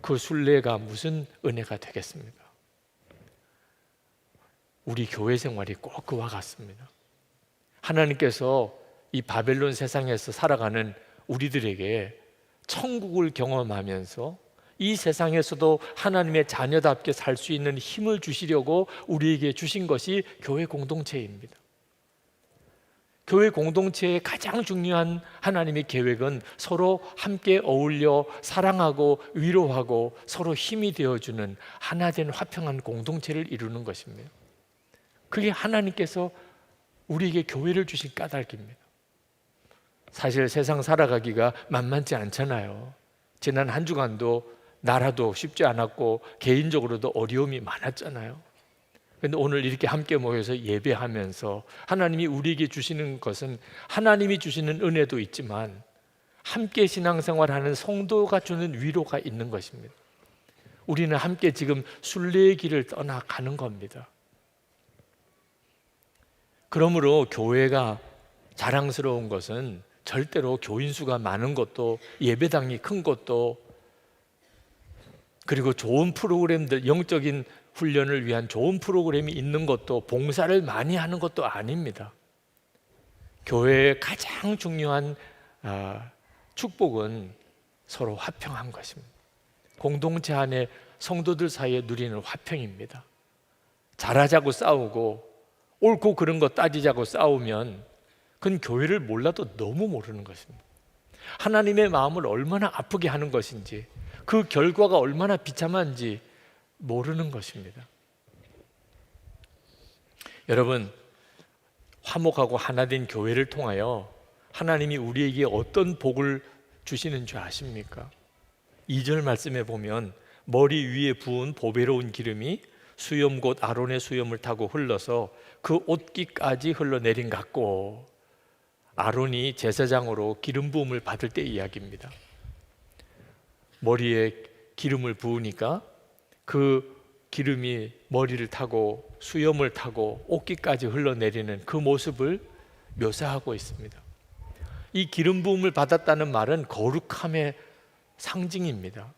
그 순례가 무슨 은혜가 되겠습니까? 우리 교회 생활이 꼭 그와 같습니다. 하나님께서 이 바벨론 세상에서 살아가는 우리들에게 천국을 경험하면서 이 세상에서도 하나님의 자녀답게 살 수 있는 힘을 주시려고 우리에게 주신 것이 교회 공동체입니다. 교회 공동체의 가장 중요한 하나님의 계획은 서로 함께 어울려 사랑하고 위로하고 서로 힘이 되어주는 하나된 화평한 공동체를 이루는 것입니다. 그게 하나님께서 우리에게 교회를 주신 까닭입니다. 사실 세상 살아가기가 만만치 않잖아요. 지난 한 주간도 나라도 쉽지 않았고 개인적으로도 어려움이 많았잖아요. 그런데 오늘 이렇게 함께 모여서 예배하면서 하나님이 우리에게 주시는 것은 하나님이 주시는 은혜도 있지만 함께 신앙생활하는 성도가 주는 위로가 있는 것입니다. 우리는 함께 지금 순례의 길을 떠나가는 겁니다. 그러므로 교회가 자랑스러운 것은 절대로 교인 수가 많은 것도 예배당이 큰 것도 그리고 좋은 프로그램들, 영적인 훈련을 위한 좋은 프로그램이 있는 것도 봉사를 많이 하는 것도 아닙니다. 교회의 가장 중요한 축복은 서로 화평한 것입니다. 공동체 안에 성도들 사이에 누리는 화평입니다. 잘하자고 싸우고 옳고 그른 거 따지자고 싸우면 그건 교회를 몰라도 너무 모르는 것입니다. 하나님의 마음을 얼마나 아프게 하는 것인지 그 결과가 얼마나 비참한지 모르는 것입니다. 여러분, 화목하고 하나된 교회를 통하여 하나님이 우리에게 어떤 복을 주시는 줄 아십니까? 2절 말씀에 보면 머리 위에 부은 보배로운 기름이 수염 곧 아론의 수염을 타고 흘러서 그 옷깃까지 흘러내린 같고, 아론이 제사장으로 기름 부음을 받을 때 이야기입니다. 머리에 기름을 부으니까 그 기름이 머리를 타고 수염을 타고 옷깃까지 흘러내리는 그 모습을 묘사하고 있습니다. 이 기름 부음을 받았다는 말은 거룩함의 상징입니다.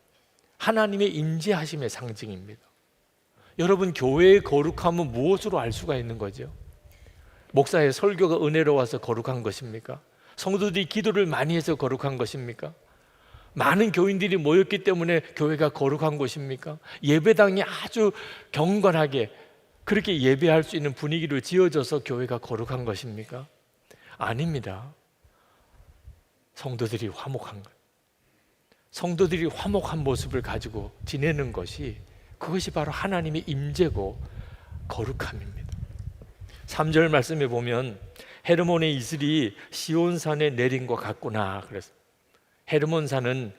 하나님의 임재하심의 상징입니다. 여러분, 교회의 거룩함은 무엇으로 알 수가 있는 거죠? 목사의 설교가 은혜로워서 거룩한 것입니까? 성도들이 기도를 많이 해서 거룩한 것입니까? 많은 교인들이 모였기 때문에 교회가 거룩한 것입니까? 예배당이 아주 경건하게 그렇게 예배할 수 있는 분위기로 지어져서 교회가 거룩한 것입니까? 아닙니다. 성도들이 화목한 것, 성도들이 화목한 모습을 가지고 지내는 것이, 그것이 바로 하나님의 임재고 거룩함입니다. 3절 말씀에 보면 헤르몬의 이슬이 시온산에 내린 것 같구나 그래서, 헤르몬산은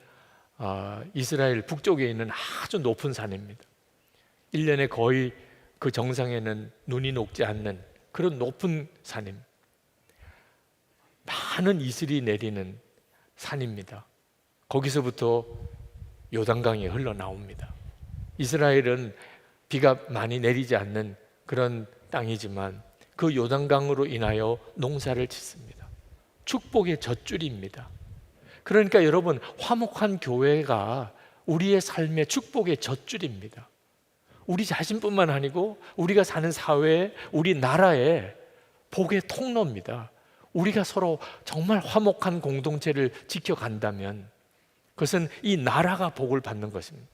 이스라엘 북쪽에 있는 아주 높은 산입니다. 1년에 거의 그 정상에는 눈이 녹지 않는 그런 높은 산입니다. 많은 이슬이 내리는 산입니다. 거기서부터 요단강이 흘러나옵니다. 이스라엘은 비가 많이 내리지 않는 그런 땅이지만 그 요단강으로 인하여 농사를 짓습니다. 축복의 젖줄입니다. 그러니까 여러분, 화목한 교회가 우리의 삶의 축복의 젖줄입니다. 우리 자신뿐만 아니고 우리가 사는 사회, 우리 나라의 복의 통로입니다. 우리가 서로 정말 화목한 공동체를 지켜간다면 그것은 이 나라가 복을 받는 것입니다.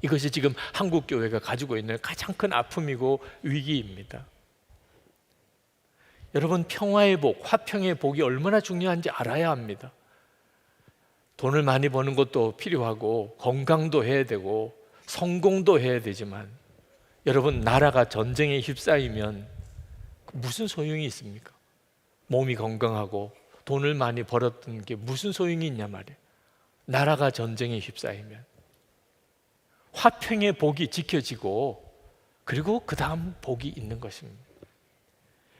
이것이 지금 한국 교회가 가지고 있는 가장 큰 아픔이고 위기입니다. 여러분, 평화의 복, 화평의 복이 얼마나 중요한지 알아야 합니다. 돈을 많이 버는 것도 필요하고 건강도 해야 되고 성공도 해야 되지만, 여러분, 나라가 전쟁에 휩싸이면 무슨 소용이 있습니까? 몸이 건강하고 돈을 많이 벌었던 게 무슨 소용이 있냐 말이에요. 나라가 전쟁에 휩싸이면 화평의 복이 지켜지고, 그리고 그 다음 복이 있는 것입니다.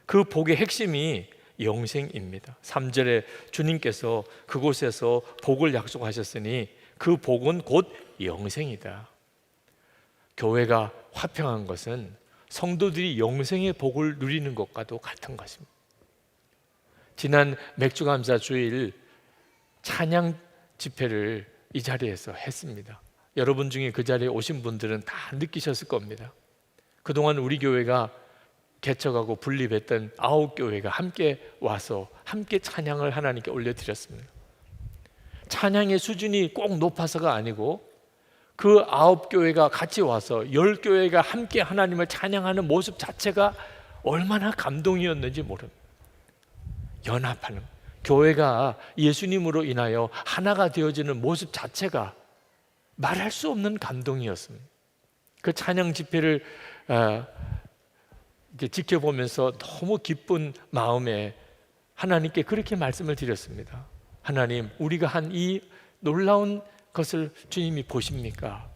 그 복의 핵심이 영생입니다. 3절에 주님께서 그곳에서 복을 약속하셨으니 그 복은 곧 영생이다. 교회가 화평한 것은 성도들이 영생의 복을 누리는 것과도 같은 것입니다. 지난 맥주감사 주일 찬양 집회를 이 자리에서 했습니다. 여러분 중에 그 자리에 오신 분들은 다 느끼셨을 겁니다. 그동안 우리 교회가 개척하고 분립했던 9교회가 함께 와서 함께 찬양을 하나님께 올려드렸습니다. 찬양의 수준이 꼭 높아서가 아니고 그 9교회가 같이 와서 10교회가 함께 하나님을 찬양하는 모습 자체가 얼마나 감동이었는지 모릅니다. 연합하는, 교회가 예수님으로 인하여 하나가 되어지는 모습 자체가 말할 수 없는 감동이었습니다. 그 찬양 집회를 이렇게 지켜보면서 너무 기쁜 마음에 하나님께 그렇게 말씀을 드렸습니다. 하나님, 우리가 한 이 놀라운 것을 주님이 보십니까?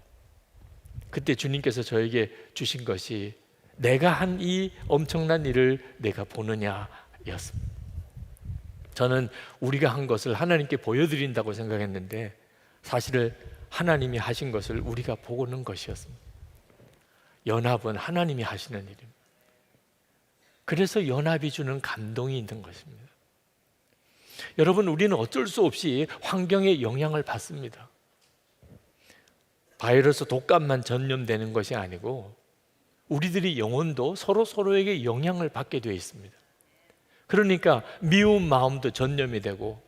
그때 주님께서 저에게 주신 것이 내가 한 이 엄청난 일을 내가 보느냐 였습니다. 저는 우리가 한 것을 하나님께 보여드린다고 생각했는데 사실은 하나님이 하신 것을 우리가 보고는 것이었습니다. 연합은 하나님이 하시는 일입니다. 그래서 연합이 주는 감동이 있는 것입니다. 여러분, 우리는 어쩔 수 없이 환경의 영향을 받습니다. 바이러스 독감만 전염되는 것이 아니고 우리들의 영혼도 서로에게 영향을 받게 되어 있습니다. 그러니까 미운 마음도 전염이 되고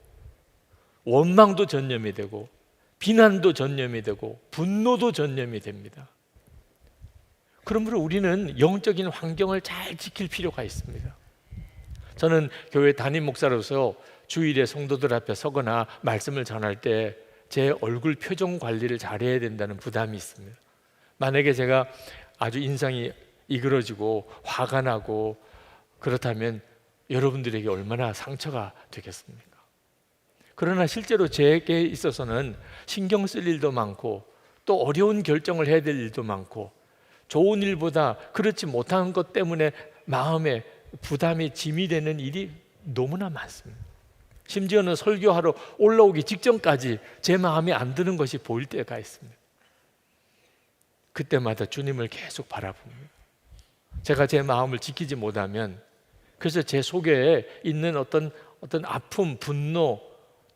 원망도 전염이 되고 비난도 전염이 되고 분노도 전염이 됩니다. 그러므로 우리는 영적인 환경을 잘 지킬 필요가 있습니다. 저는 교회 담임 목사로서 주일에 성도들 앞에 서거나 말씀을 전할 때 제 얼굴 표정 관리를 잘해야 된다는 부담이 있습니다. 만약에 제가 아주 인상이 이그러지고 화가 나고 그렇다면 여러분들에게 얼마나 상처가 되겠습니까? 그러나 실제로 제게 있어서는 신경 쓸 일도 많고 또 어려운 결정을 해야 될 일도 많고 좋은 일보다 그렇지 못한 것 때문에 마음에 부담이 짐이 되는 일이 너무나 많습니다. 심지어는 설교하러 올라오기 직전까지 제 마음에 안 드는 것이 보일 때가 있습니다. 그때마다 주님을 계속 바라봅니다. 제가 제 마음을 지키지 못하면, 그래서 제 속에 있는 어떤 아픔, 분노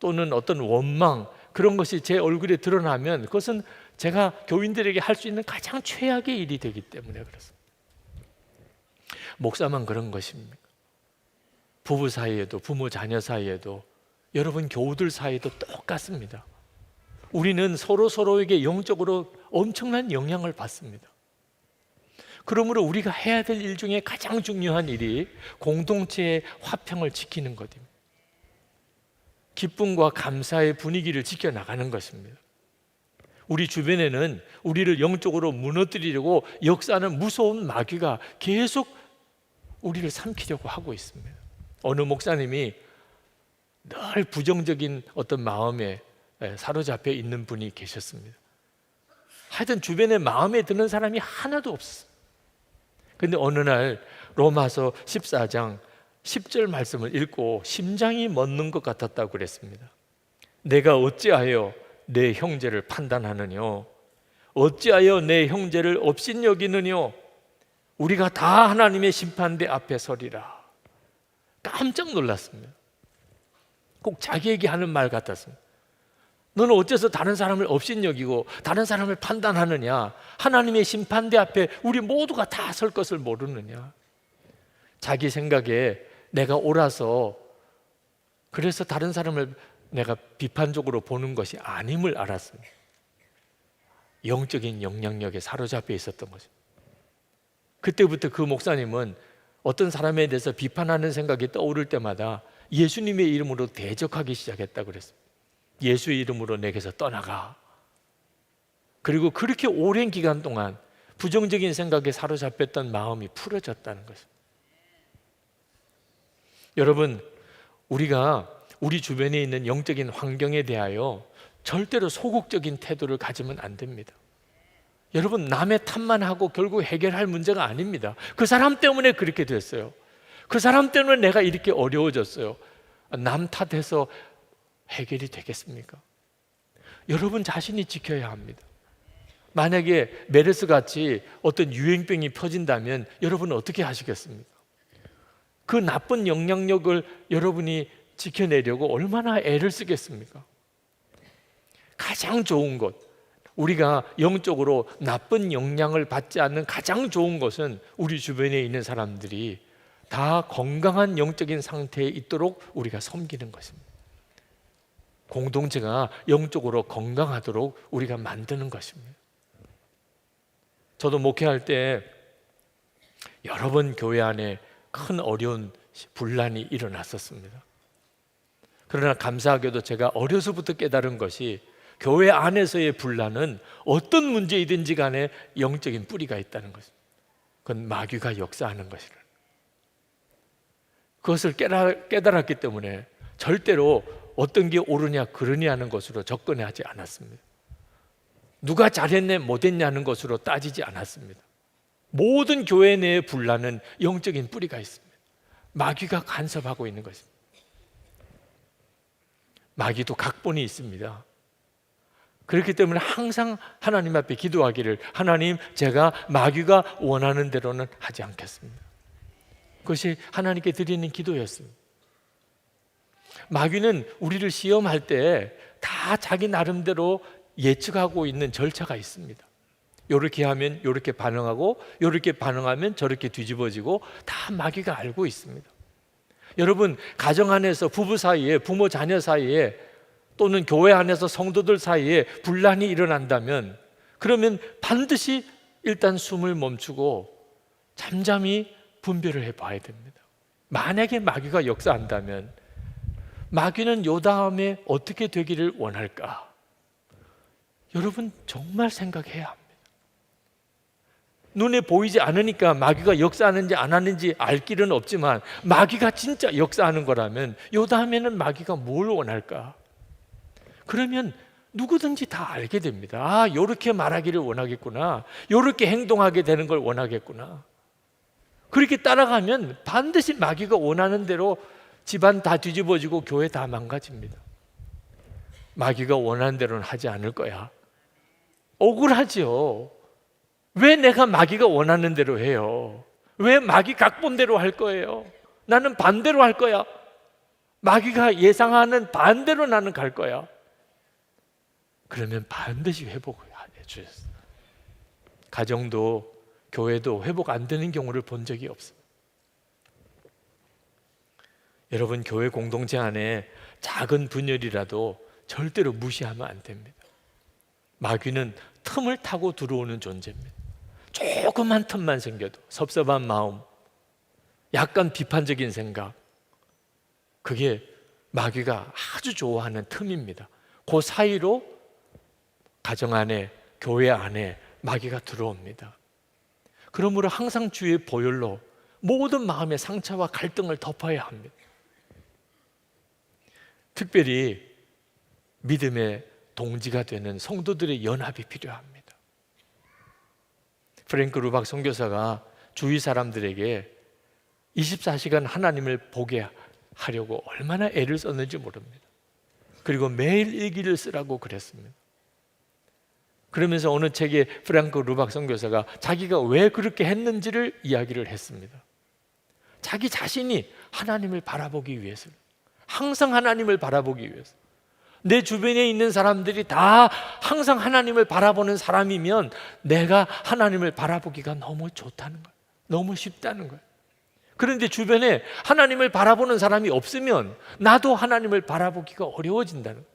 또는 어떤 원망, 그런 것이 제 얼굴에 드러나면 그것은 제가 교인들에게 할 수 있는 가장 최악의 일이 되기 때문에 그렇습니다. 목사만 그런 것입니까? 부부 사이에도, 부모 자녀 사이에도, 여러분 교우들 사이에도 똑같습니다. 우리는 서로에게 영적으로 엄청난 영향을 받습니다. 그러므로 우리가 해야 될 일 중에 가장 중요한 일이 공동체의 화평을 지키는 것입니다. 기쁨과 감사의 분위기를 지켜나가는 것입니다. 우리 주변에는 우리를 영적으로 무너뜨리려고 역사하는 무서운 마귀가 계속 우리를 삼키려고 하고 있습니다. 어느 목사님이 늘 부정적인 어떤 마음에 사로잡혀 있는 분이 계셨습니다. 하여튼 주변에 마음에 드는 사람이 하나도 없었어요. 근데 어느 날 로마서 14장 10절 말씀을 읽고 심장이 멎는 것 같았다고 그랬습니다. 내가 어찌하여 내 형제를 판단하느뇨? 어찌하여 내 형제를 업신여기느뇨? 우리가 다 하나님의 심판대 앞에 서리라. 깜짝 놀랐습니다. 꼭 자기에게 하는 말 같았습니다. 너는 어째서 다른 사람을 업신여기고 다른 사람을 판단하느냐? 하나님의 심판대 앞에 우리 모두가 다 설 것을 모르느냐? 자기 생각에 내가 옳아서 그래서 다른 사람을 내가 비판적으로 보는 것이 아님을 알았습니다. 영적인 영향력에 사로잡혀 있었던 거죠. 그때부터 그 목사님은 어떤 사람에 대해서 비판하는 생각이 떠오를 때마다 예수님의 이름으로 대적하기 시작했다고 그랬습니다. 예수의 이름으로 내게서 떠나가. 그리고 그렇게 오랜 기간 동안 부정적인 생각에 사로잡혔던 마음이 풀어졌다는 것입니다. 여러분, 우리가 우리 주변에 있는 영적인 환경에 대하여 절대로 소극적인 태도를 가지면 안 됩니다. 여러분, 남의 탓만 하고 결국 해결할 문제가 아닙니다. 그 사람 때문에 그렇게 됐어요. 그 사람 때문에 내가 이렇게 어려워졌어요. 남 탓해서 해결이 되겠습니까? 여러분 자신이 지켜야 합니다. 만약에 메르스 같이 어떤 유행병이 퍼진다면 여러분은 어떻게 하시겠습니까? 그 나쁜 영향력을 여러분이 지켜내려고 얼마나 애를 쓰겠습니까? 가장 좋은 것, 우리가 영적으로 나쁜 영향을 받지 않는 가장 좋은 것은 우리 주변에 있는 사람들이 다 건강한 영적인 상태에 있도록 우리가 섬기는 것입니다. 공동체가 영적으로 건강하도록 우리가 만드는 것입니다. 저도 목회할 때 여러 번 교회 안에 큰 어려운 분란이 일어났었습니다. 그러나 감사하게도 제가 어려서부터 깨달은 것이 교회 안에서의 분란은 어떤 문제이든지 간에 영적인 뿌리가 있다는 것입니다. 그건 마귀가 역사하는 것이라. 그것을 깨달았기 때문에 절대로 어떤 게 옳으냐 그르냐 하는 것으로 접근하지 않았습니다. 누가 잘했네 못했냐는 것으로 따지지 않았습니다. 모든 교회 내의 분란은 영적인 뿌리가 있습니다. 마귀가 간섭하고 있는 것입니다. 마귀도 각본이 있습니다. 그렇기 때문에 항상 하나님 앞에 기도하기를, 하나님, 제가 마귀가 원하는 대로는 하지 않겠습니다. 그것이 하나님께 드리는 기도였습니다. 마귀는 우리를 시험할 때 다 자기 나름대로 예측하고 있는 절차가 있습니다. 이렇게 하면 이렇게 반응하고, 이렇게 반응하면 저렇게 뒤집어지고, 다 마귀가 알고 있습니다. 여러분, 가정 안에서 부부 사이에, 부모 자녀 사이에, 또는 교회 안에서 성도들 사이에 분란이 일어난다면, 그러면 반드시 일단 숨을 멈추고 잠잠히 분별을 해봐야 됩니다. 만약에 마귀가 역사한다면 마귀는 요 다음에 어떻게 되기를 원할까? 여러분, 정말 생각해야 합니다. 눈에 보이지 않으니까 마귀가 역사하는지 안 하는지 알 길은 없지만, 마귀가 진짜 역사하는 거라면 요 다음에는 마귀가 뭘 원할까? 그러면 누구든지 다 알게 됩니다. 아, 요렇게 말하기를 원하겠구나, 요렇게 행동하게 되는 걸 원하겠구나. 그렇게 따라가면 반드시 마귀가 원하는 대로 집안 다 뒤집어지고 교회 다 망가집니다. 마귀가 원하는 대로는 하지 않을 거야. 억울하죠. 왜 내가 마귀가 원하는 대로 해요? 왜 마귀 각본대로 할 거예요? 나는 반대로 할 거야. 마귀가 예상하는 반대로 나는 갈 거야. 그러면 반드시 회복을 해 주셨어요. 가정도 교회도 회복 안 되는 경우를 본 적이 없어요. 여러분, 교회 공동체 안에 작은 분열이라도 절대로 무시하면 안 됩니다. 마귀는 틈을 타고 들어오는 존재입니다. 조그만 틈만 생겨도 섭섭한 마음, 약간 비판적인 생각, 그게 마귀가 아주 좋아하는 틈입니다. 그 사이로 가정 안에, 교회 안에 마귀가 들어옵니다. 그러므로 항상 주의 보혈로 모든 마음의 상처와 갈등을 덮어야 합니다. 특별히 믿음의 동지가 되는 성도들의 연합이 필요합니다. 프랭크 루박 선교사가 주위 사람들에게 24시간 하나님을 보게 하려고 얼마나 애를 썼는지 모릅니다. 그리고 매일 일기를 쓰라고 그랬습니다. 그러면서 어느 책에 프랭크 루박 선교사가 자기가 왜 그렇게 했는지를 이야기를 했습니다. 자기 자신이 하나님을 바라보기 위해서, 항상 하나님을 바라보기 위해서. 내 주변에 있는 사람들이 다 항상 하나님을 바라보는 사람이면 내가 하나님을 바라보기가 너무 좋다는 거예요. 너무 쉽다는 거예요. 그런데 주변에 하나님을 바라보는 사람이 없으면 나도 하나님을 바라보기가 어려워진다는 거예요.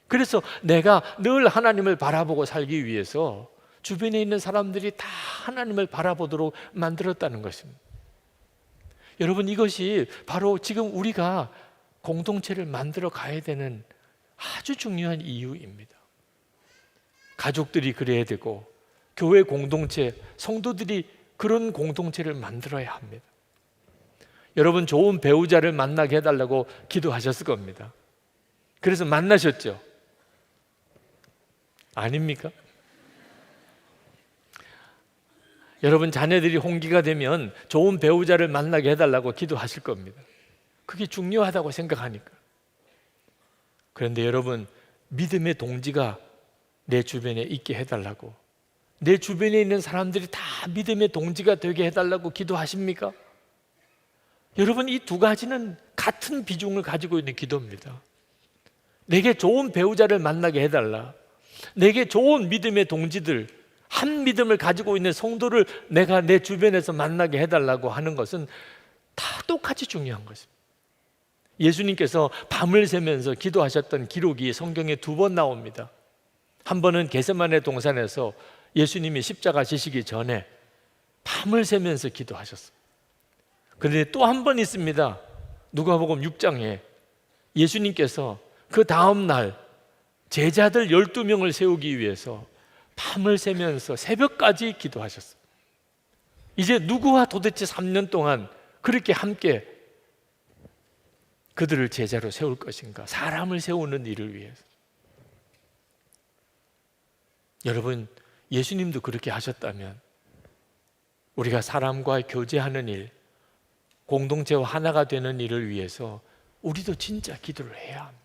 그래서 내가 늘 하나님을 바라보고 살기 위해서 주변에 있는 사람들이 다 하나님을 바라보도록 만들었다는 것입니다. 여러분, 이것이 바로 지금 우리가 공동체를 만들어 가야 되는 아주 중요한 이유입니다. 가족들이 그래야 되고, 교회 공동체, 성도들이 그런 공동체를 만들어야 합니다. 여러분, 좋은 배우자를 만나게 해달라고 기도하셨을 겁니다. 그래서 만나셨죠? 아닙니까? 여러분, 자녀들이 홍기가 되면 좋은 배우자를 만나게 해달라고 기도하실 겁니다. 그게 중요하다고 생각하니까. 그런데 여러분, 믿음의 동지가 내 주변에 있게 해달라고, 내 주변에 있는 사람들이 다 믿음의 동지가 되게 해달라고 기도하십니까? 여러분, 이 두 가지는 같은 비중을 가지고 있는 기도입니다. 내게 좋은 배우자를 만나게 해달라, 내게 좋은 믿음의 동지들, 한 믿음을 가지고 있는 성도를 내가 내 주변에서 만나게 해달라고 하는 것은 다 똑같이 중요한 것입니다. 예수님께서 밤을 새면서 기도하셨던 기록이 성경에 2번 나옵니다. 한 번은 겟세마네 동산에서 예수님이 십자가 지시기 전에 밤을 새면서 기도하셨어요. 그런데 또 한 번 있습니다. 누가복음 6장에 예수님께서 그 다음 날 제자들 12명을 세우기 위해서 밤을 새면서 새벽까지 기도하셨어요. 이제 누구와 도대체 3년 동안 그렇게 함께 그들을 제자로 세울 것인가? 사람을 세우는 일을 위해서. 여러분, 예수님도 그렇게 하셨다면 우리가 사람과 교제하는 일, 공동체와 하나가 되는 일을 위해서 우리도 진짜 기도를 해야 합니다.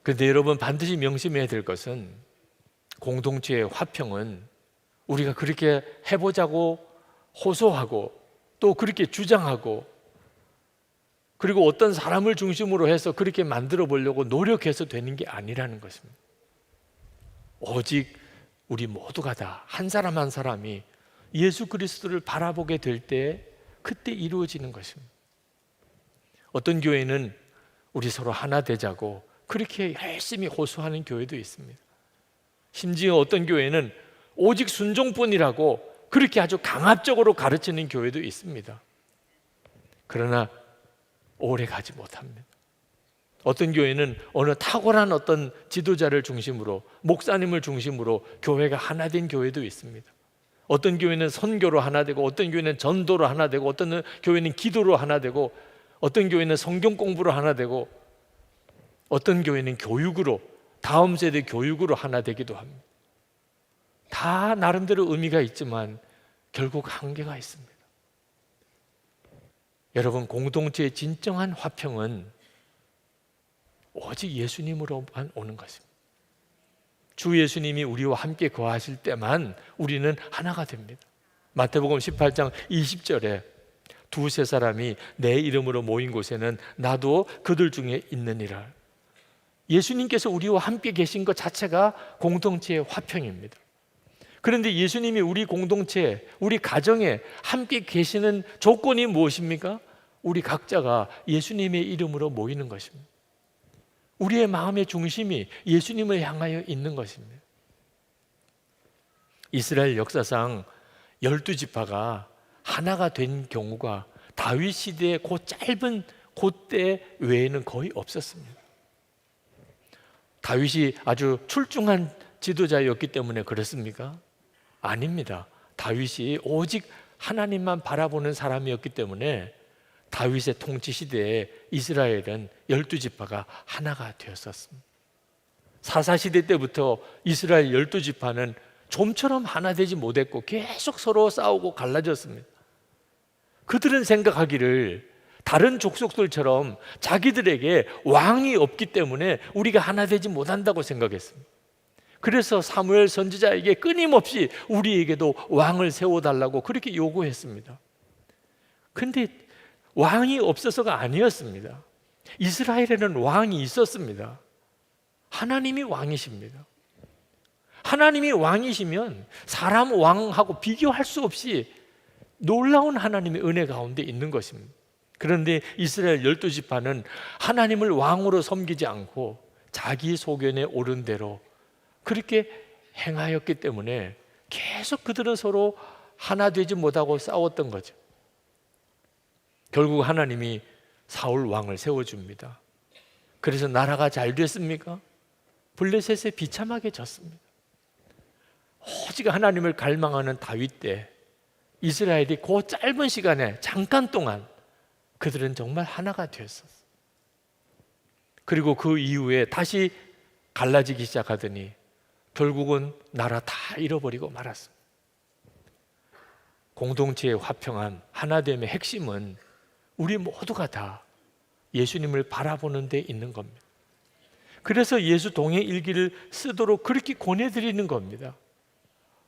그런데 여러분, 반드시 명심해야 될 것은 공동체의 화평은 우리가 그렇게 해보자고 호소하고 또 그렇게 주장하고 그리고 어떤 사람을 중심으로 해서 그렇게 만들어 보려고 노력해서 되는 게 아니라는 것입니다. 오직 우리 모두가 다 한 사람 한 사람이 예수 그리스도를 바라보게 될 때 그때 이루어지는 것입니다. 어떤 교회는 우리 서로 하나 되자고 그렇게 열심히 호소하는 교회도 있습니다. 심지어 어떤 교회는 오직 순종뿐이라고 그렇게 아주 강압적으로 가르치는 교회도 있습니다. 그러나 오래 가지 못합니다. 어떤 교회는 어느 탁월한 어떤 지도자를 중심으로, 목사님을 중심으로 교회가 하나 된 교회도 있습니다. 어떤 교회는 선교로 하나 되고, 어떤 교회는 전도로 하나 되고, 어떤 교회는 기도로 하나 되고, 어떤 교회는 성경 공부로 하나 되고, 어떤 교회는 교육으로, 다음 세대 교육으로 하나 되기도 합니다. 다 나름대로 의미가 있지만 결국 한계가 있습니다. 여러분, 공동체의 진정한 화평은 오직 예수님으로만 오는 것입니다. 주 예수님이 우리와 함께 거하실 때만 우리는 하나가 됩니다. 마태복음 18장 20절에 두세 사람이 내 이름으로 모인 곳에는 나도 그들 중에 있느니라. 예수님께서 우리와 함께 계신 것 자체가 공동체의 화평입니다. 그런데 예수님이 우리 공동체, 우리 가정에 함께 계시는 조건이 무엇입니까? 우리 각자가 예수님의 이름으로 모이는 것입니다. 우리의 마음의 중심이 예수님을 향하여 있는 것입니다. 이스라엘 역사상 12지파가 하나가 된 경우가 다윗 시대의 그 짧은 그때 외에는 거의 없었습니다. 다윗이 아주 출중한 지도자였기 때문에 그렇습니까? 아닙니다. 다윗이 오직 하나님만 바라보는 사람이었기 때문에 다윗의 통치 시대에 이스라엘은 12지파가 하나가 되었었습니다. 사사시대 때부터 이스라엘 12지파는 좀처럼 하나 되지 못했고 계속 서로 싸우고 갈라졌습니다. 그들은 생각하기를 다른 족속들처럼 자기들에게 왕이 없기 때문에 우리가 하나 되지 못한다고 생각했습니다. 그래서 사무엘 선지자에게 끊임없이 우리에게도 왕을 세워달라고 그렇게 요구했습니다. 그런데 왕이 없어서가 아니었습니다. 이스라엘에는 왕이 있었습니다. 하나님이 왕이십니다. 하나님이 왕이시면 사람 왕하고 비교할 수 없이 놀라운 하나님의 은혜 가운데 있는 것입니다. 그런데 이스라엘 12지파는 하나님을 왕으로 섬기지 않고 자기 소견에 옳은 대로 그렇게 행하였기 때문에 계속 그들은 서로 하나 되지 못하고 싸웠던 거죠. 결국 하나님이 사울 왕을 세워줍니다. 그래서 나라가 잘 됐습니까? 블레셋에 비참하게 졌습니다. 오직 하나님을 갈망하는 다윗 때 이스라엘이 그 짧은 시간에 잠깐 동안 그들은 정말 하나가 되었었어요. 그리고 그 이후에 다시 갈라지기 시작하더니 결국은 나라 다 잃어버리고 말았습니다. 공동체의 화평함, 하나됨의 핵심은 우리 모두가 다 예수님을 바라보는 데 있는 겁니다. 그래서 예수 동행 일기를 쓰도록 그렇게 권해드리는 겁니다.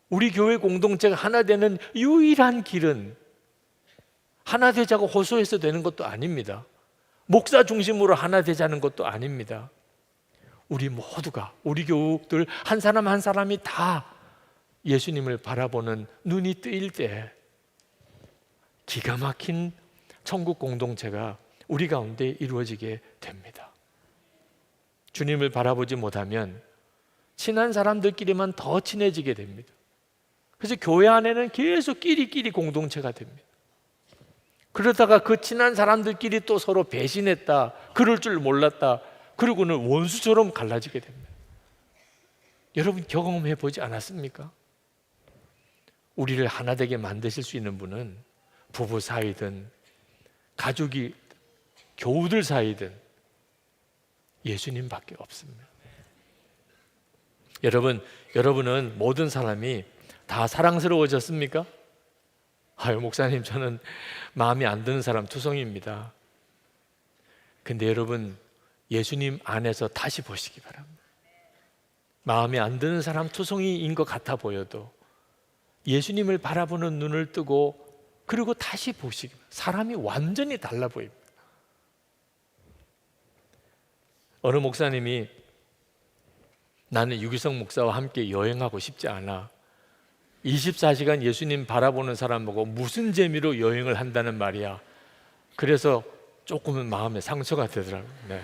우리 교회 공동체가 하나 되는 유일한 길은 하나 되자고 호소해서 되는 것도 아닙니다. 목사 중심으로 하나 되자는 것도 아닙니다. 우리 모두가, 우리 교우들 한 사람 한 사람이 다 예수님을 바라보는 눈이 뜨일 때 기가 막힌 천국 공동체가 우리 가운데 이루어지게 됩니다. 주님을 바라보지 못하면 친한 사람들끼리만 더 친해지게 됩니다. 그래서 교회 안에는 계속 끼리끼리 공동체가 됩니다. 그러다가 그 친한 사람들끼리 또 서로 배신했다, 그럴 줄 몰랐다, 그러고는 원수처럼 갈라지게 됩니다. 여러분 경험해 보지 않았습니까? 우리를 하나 되게 만드실 수 있는 분은 부부 사이든 가족이 교우들 사이든 예수님밖에 없습니다. 여러분은 모든 사람이 다 사랑스러워졌습니까? 아유, 목사님, 저는 마음에 안 드는 사람 투성입니다. 근데 여러분, 예수님 안에서 다시 보시기 바랍니다. 마음에 안 드는 사람 투성이인 것 같아 보여도 예수님을 바라보는 눈을 뜨고 그리고 다시 보시기 바랍니다. 사람이 완전히 달라 보입니다. 어느 목사님이 나는 유기성 목사와 함께 여행하고 싶지 않아. 24시간 예수님 바라보는 사람 보고 무슨 재미로 여행을 한다는 말이야. 그래서 조금은 마음에 상처가 되더라고요. 네.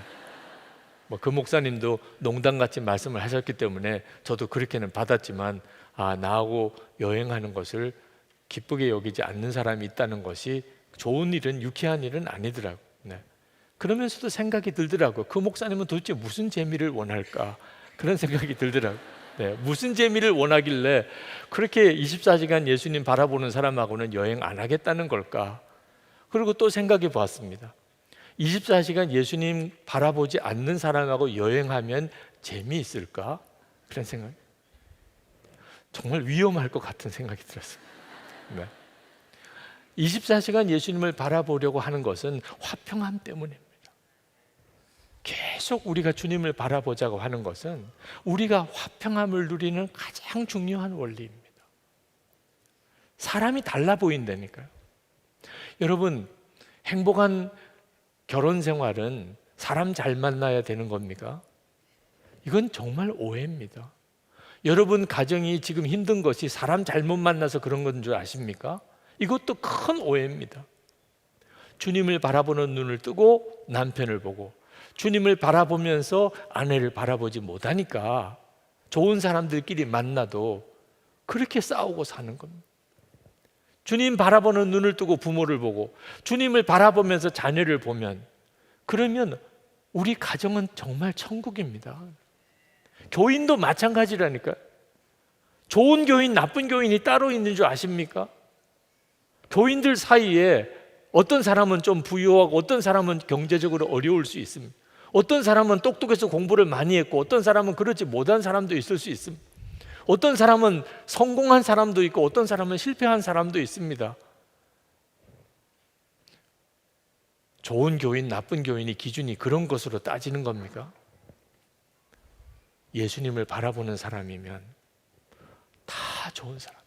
그 목사님도 농담같이 말씀을 하셨기 때문에 저도 그렇게는 받았지만, 나하고 여행하는 것을 기쁘게 여기지 않는 사람이 있다는 것이 좋은 일은, 유쾌한 일은 아니더라고요. 네. 그러면서도 생각이 들더라고요. 그 목사님은 도대체 무슨 재미를 원할까? 그런 생각이 들더라고요. 네. 무슨 재미를 원하길래 그렇게 24시간 예수님 바라보는 사람하고는 여행 안 하겠다는 걸까? 그리고 또 생각해 보았습니다. 24시간 예수님 바라보지 않는 사람하고 여행하면 재미있을까? 그런 생각. 정말 위험할 것 같은 생각이 들었습니다. 네. 24시간 예수님을 바라보려고 하는 것은 화평함 때문입니다. 계속 우리가 주님을 바라보자고 하는 것은 우리가 화평함을 누리는 가장 중요한 원리입니다. 사람이 달라 보인다니까요. 여러분, 행복한 결혼 생활은 사람 잘 만나야 되는 겁니까? 이건 정말 오해입니다. 여러분 가정이 지금 힘든 것이 사람 잘못 만나서 그런 건 줄 아십니까? 이것도 큰 오해입니다. 주님을 바라보는 눈을 뜨고 남편을 보고, 주님을 바라보면서 아내를 바라보지 못하니까 좋은 사람들끼리 만나도 그렇게 싸우고 사는 겁니다. 주님 바라보는 눈을 뜨고 부모를 보고 주님을 바라보면서 자녀를 보면, 그러면 우리 가정은 정말 천국입니다. 교인도 마찬가지라니까요. 좋은 교인, 나쁜 교인이 따로 있는 줄 아십니까? 교인들 사이에 어떤 사람은 좀 부유하고 어떤 사람은 경제적으로 어려울 수 있습니다. 어떤 사람은 똑똑해서 공부를 많이 했고 어떤 사람은 그렇지 못한 사람도 있을 수 있습니다. 어떤 사람은 성공한 사람도 있고 어떤 사람은 실패한 사람도 있습니다. 좋은 교인, 나쁜 교인이 기준이 그런 것으로 따지는 겁니까? 예수님을 바라보는 사람이면 다 좋은 사람.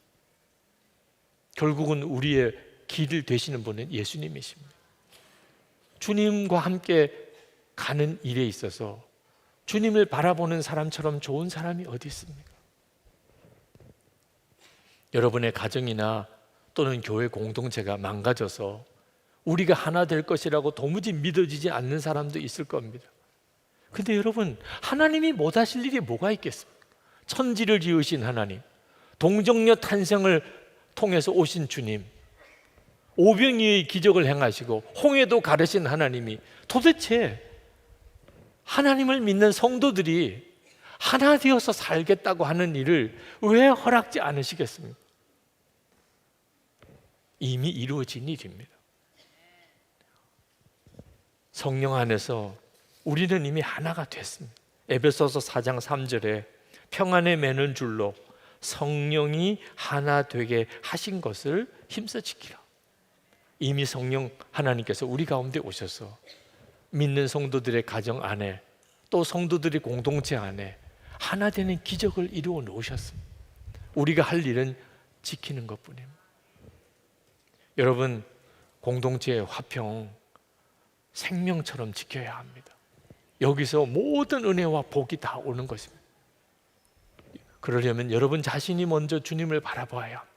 결국은 우리의 길 되시는 분은 예수님이십니다. 주님과 함께 가는 일에 있어서 주님을 바라보는 사람처럼 좋은 사람이 어디 있습니까? 여러분의 가정이나 또는 교회 공동체가 망가져서 우리가 하나 될 것이라고 도무지 믿어지지 않는 사람도 있을 겁니다. 근데 여러분, 하나님이 못하실 일이 뭐가 있겠습니까? 천지를 지으신 하나님, 동정녀 탄생을 통해서 오신 주님, 오병이의 기적을 행하시고 홍해도 가르신 하나님이 도대체 하나님을 믿는 성도들이 하나 되어서 살겠다고 하는 일을 왜 허락지 않으시겠습니까? 이미 이루어진 일입니다. 성령 안에서 우리는 이미 하나가 됐습니다. 에베소서 4장 3절에 평안에 매는 줄로 성령이 하나 되게 하신 것을 힘써 지키라. 이미 성령 하나님께서 우리 가운데 오셔서 믿는 성도들의 가정 안에 또 성도들의 공동체 안에 하나 되는 기적을 이루어 놓으셨습니다. 우리가 할 일은 지키는 것뿐입니다. 여러분, 공동체의 화평, 생명처럼 지켜야 합니다. 여기서 모든 은혜와 복이 다 오는 것입니다. 그러려면 여러분 자신이 먼저 주님을 바라보아야 합니다.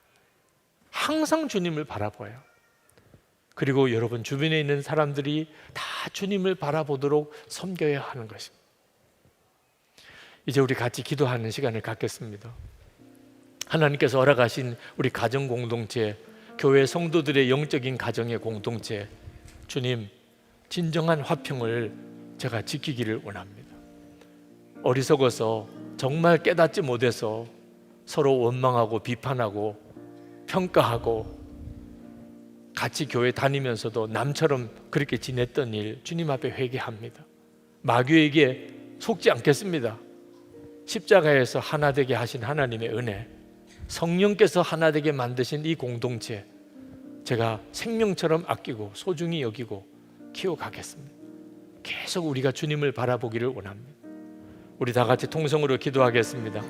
항상 주님을 바라보아야 합니다. 그리고 여러분 주변에 있는 사람들이 다 주님을 바라보도록 섬겨야 하는 것입니다. 이제 우리 같이 기도하는 시간을 갖겠습니다. 하나님께서 허락하신 우리 가정 공동체, 교회 성도들의 영적인 가정의 공동체, 주님 진정한 화평을 제가 지키기를 원합니다. 어리석어서 정말 깨닫지 못해서 서로 원망하고 비판하고 평가하고 같이 교회 다니면서도 남처럼 그렇게 지냈던 일 주님 앞에 회개합니다. 마귀에게 속지 않겠습니다. 십자가에서 하나 되게 하신 하나님의 은혜, 성령께서 하나 되게 만드신 이 공동체 제가 생명처럼 아끼고 소중히 여기고 키워가겠습니다. 계속 우리가 주님을 바라보기를 원합니다. 우리 다 같이 통성으로 기도하겠습니다.